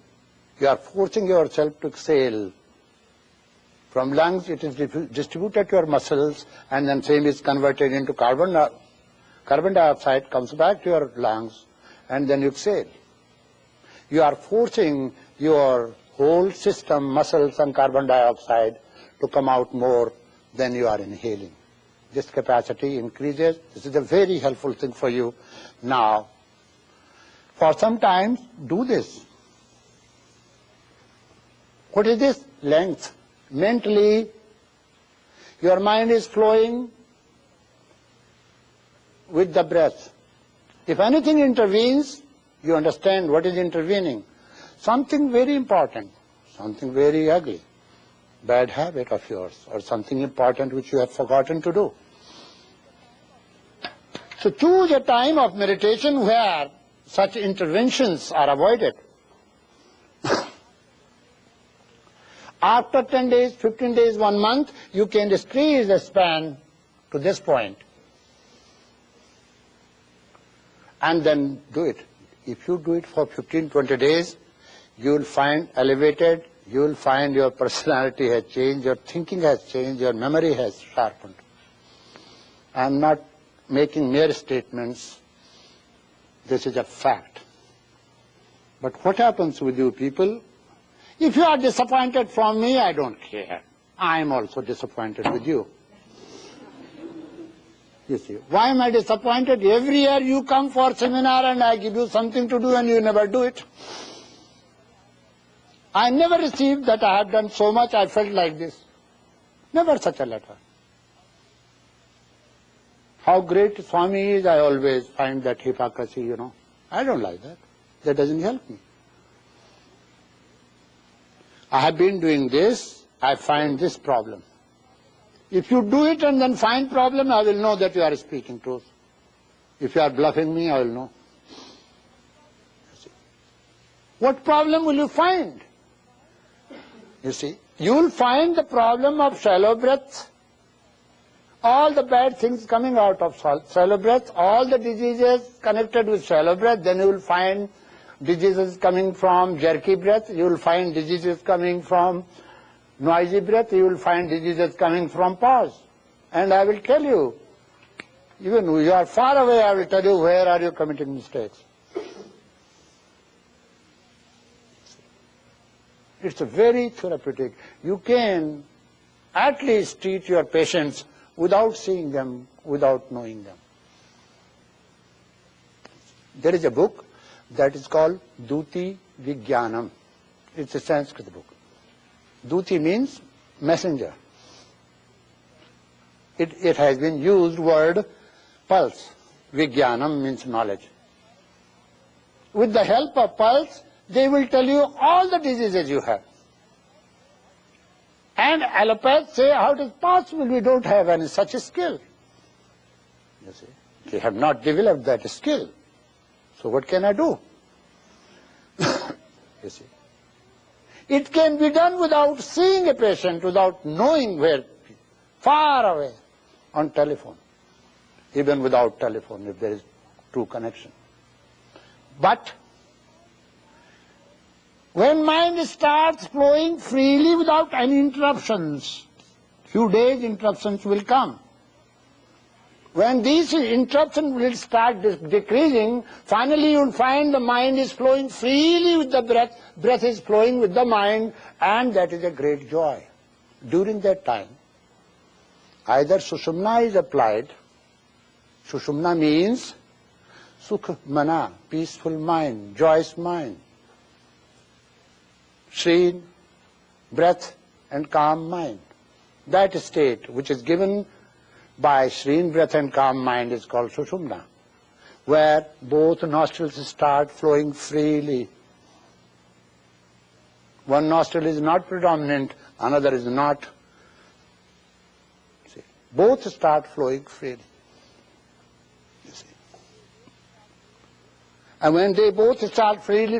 you are forcing yourself to exhale. From lungs it is distributed to your muscles, and then same is converted into carbon dioxide, comes back to your lungs, and then you exhale. You are forcing your whole system, muscles and carbon dioxide, to come out more than you are inhaling. This capacity increases. This is a very helpful thing for you. Now, for some time, do this. What is this? Length. Mentally, your mind is flowing with the breath. If anything intervenes, you understand what is intervening. Something very important, something very ugly, bad habit of yours, or something important which you have forgotten to do. So choose a time of meditation where such interventions are avoided. After 10 days, 15 days, 1 month, you can decrease the span to this point. And then do it. If you do it for 15, 20 days, you will find elevated, you will find your personality has changed, your thinking has changed, your memory has sharpened. I am not making mere statements. This is a fact. But what happens with you people? If you are disappointed from me, I don't care. I am also disappointed with you. You see, why am I disappointed? Every year you come for seminar and I give you something to do and you never do it. I never received that I have done so much, I felt like this. Never such a letter. How great Swami is, I always find that hypocrisy, you know. I don't like that. That doesn't help me. I have been doing this, I find this problem. If you do it and then find problem, I will know that you are speaking truth. If you are bluffing me, I will know. What problem will you find? You see, you will find the problem of shallow breath, all the bad things coming out of shallow breath, all the diseases connected with shallow breath. Then you will find diseases coming from jerky breath, you will find diseases coming from noisy breath, you will find diseases coming from pause. And I will tell you, even you are far away, I will tell you where are you committing mistakes. It's a very therapeutic. You can at least treat your patients without seeing them, without knowing them. There is a book that is called Duti Vijnanam. It's a Sanskrit book. Duti means messenger. It has been used word pulse. Vijnanam means knowledge. With the help of pulse, they will tell you all the diseases you have. And allopaths say, how it is possible we don't have any such a skill? You see, they have not developed that skill. So what can I do? You see, it can be done without seeing a patient, without knowing where, far away, on telephone, even without telephone, if there is true connection. But when mind starts flowing freely without any interruptions, few days interruptions will come. When these interruptions will start decreasing, finally you will find the mind is flowing freely with the breath, breath is flowing with the mind, and that is a great joy. During that time, either Sushumna is applied. Sushumna means Sukh Mana, peaceful mind, joyous mind. Serene breath and calm mind. That state which is given by serene breath and calm mind is called Sushumna, where both nostrils start flowing freely. One nostril is not predominant, another is not. See, both start flowing freely. You see. And when they both start freely,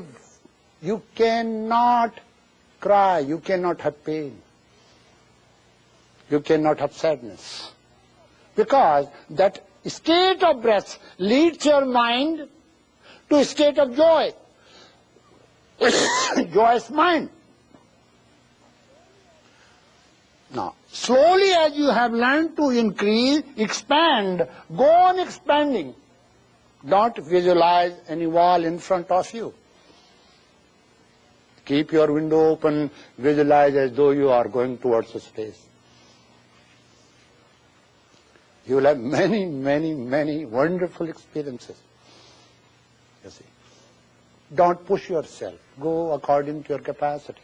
you cannot cry, you cannot have pain, you cannot have sadness. Because that state of breath leads your mind to a state of joy, joyous mind. Now, slowly as you have learned to increase, expand, go on expanding. Don't visualize any wall in front of you. Keep your window open, visualize as though you are going towards the space. You will have many, many, many wonderful experiences. You see. Don't push yourself. Go according to your capacity.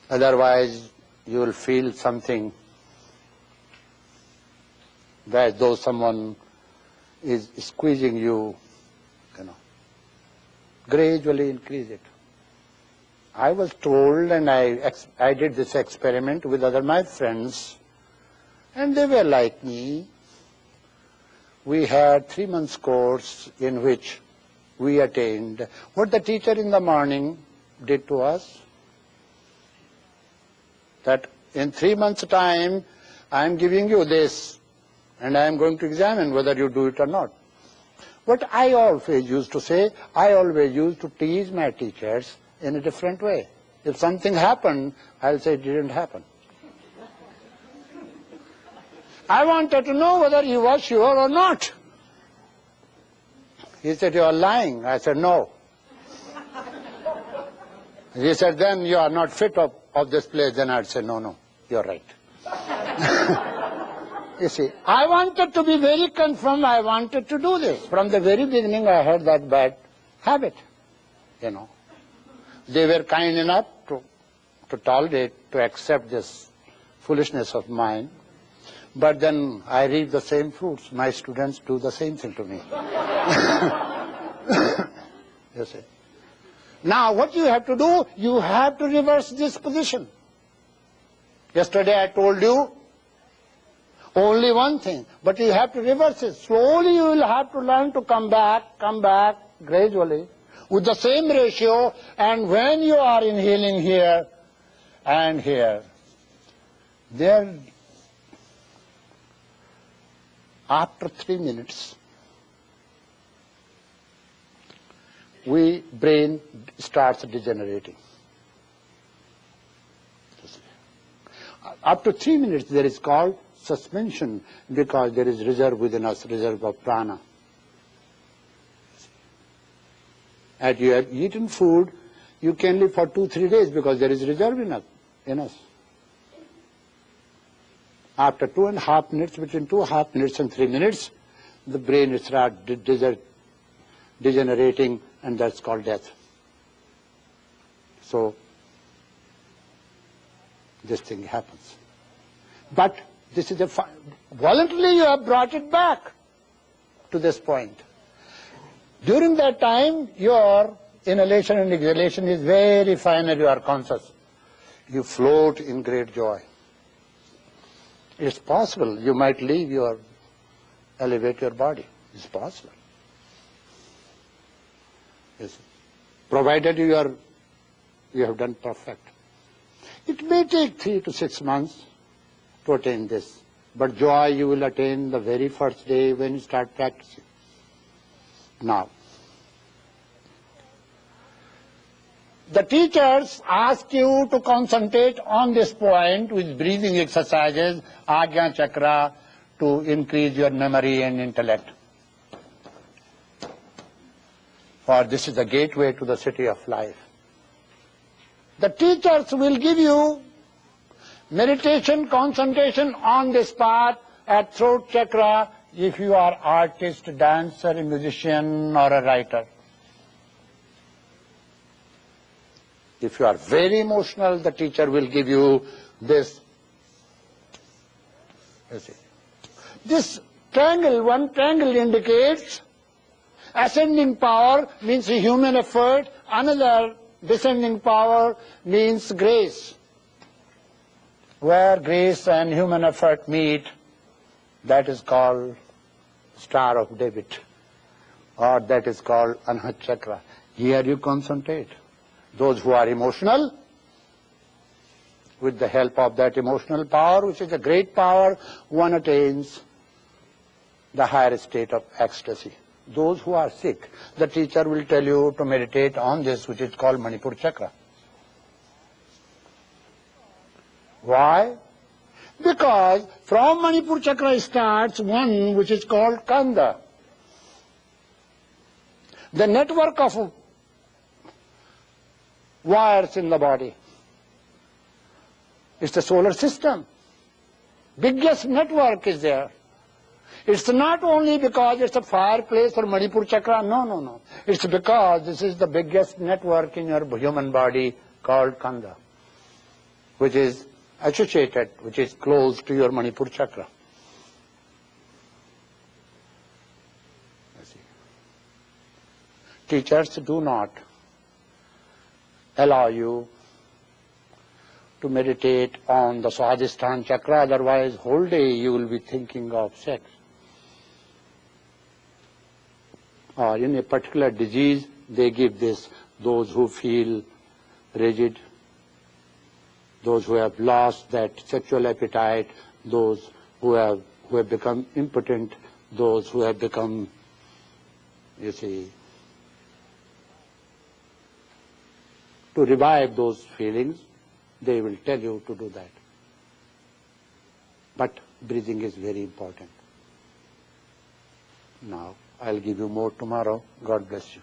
Otherwise, you will feel something as though someone is squeezing you, you know. Gradually increase it. I was told, and I did this experiment with other my friends, and they were like me. We had 3 months course in which we attained what the teacher in the morning did to us. That in 3 months' time, I am giving you this, and I am going to examine whether you do it or not. What I always used to say, I always used to tease my teachers in a different way. If something happened, I'll say it didn't happen. I wanted to know whether he was sure or not. He said, you are lying. I said, no. He said, then you are not fit of this place. Then I'd say, no, you're right. You see, I wanted to be very confirmed, I wanted to do this. From the very beginning I had that bad habit, you know. They were kind enough to tolerate, to accept this foolishness of mine. But then I reap the same fruits. My students do the same thing to me. You see. Now what you have to do, you have to reverse this position. Yesterday I told you only one thing, but you have to reverse it. Slowly you will have to learn to come back gradually with the same ratio, and when you are inhaling here and here, there, after 3 minutes, brain starts degenerating. Up to 3 minutes there is called suspension, because there is reserve within us, reserve of prana. And you have eaten food, you can live for 2-3 days because there is reserve in us. After 2.5 minutes, between 2.5 minutes and 3 minutes, the brain starts degenerating, and that's called death. So, this thing happens. But this is voluntarily you have brought it back to this point. During that time, your inhalation and exhalation is very fine and you are conscious. You float in great joy. It's possible. You might elevate your body. It's possible. Yes. Provided you have done perfect. It may take 3 to 6 months to attain this, but joy you will attain the very first day when you start practicing. Now, the teachers ask you to concentrate on this point with breathing exercises, Ajna Chakra, to increase your memory and intellect. For this is the gateway to the city of life. The teachers will give you meditation, concentration on this path at throat chakra if you are artist, dancer, a musician or a writer. If you are very emotional, the teacher will give you this. You see. This triangle, one triangle indicates ascending power means human effort, another descending power means grace. Where grace and human effort meet, that is called Star of David, or that is called Anhat Chakra. Here you concentrate. Those who are emotional, with the help of that emotional power, which is a great power, one attains the higher state of ecstasy. Those who are sick, the teacher will tell you to meditate on this, which is called Manipur Chakra. Why? Because from Manipur Chakra starts one which is called Kanda. The network of wires in the body. It's the solar system. Biggest network is there. It's not only because it's a fireplace or Manipur Chakra, no. It's because this is the biggest network in your human body called Kanda, which is associated, which is close to your Manipur Chakra. Teachers do not allow you to meditate on the Swadhisthana Chakra, otherwise whole day you will be thinking of sex. Or in a particular disease, they give this, those who feel rigid, those who have lost that sexual appetite, those who have become impotent, those who have become, you see, to revive those feelings, they will tell you to do that. But breathing is very important. Now, I'll give you more tomorrow. God bless you.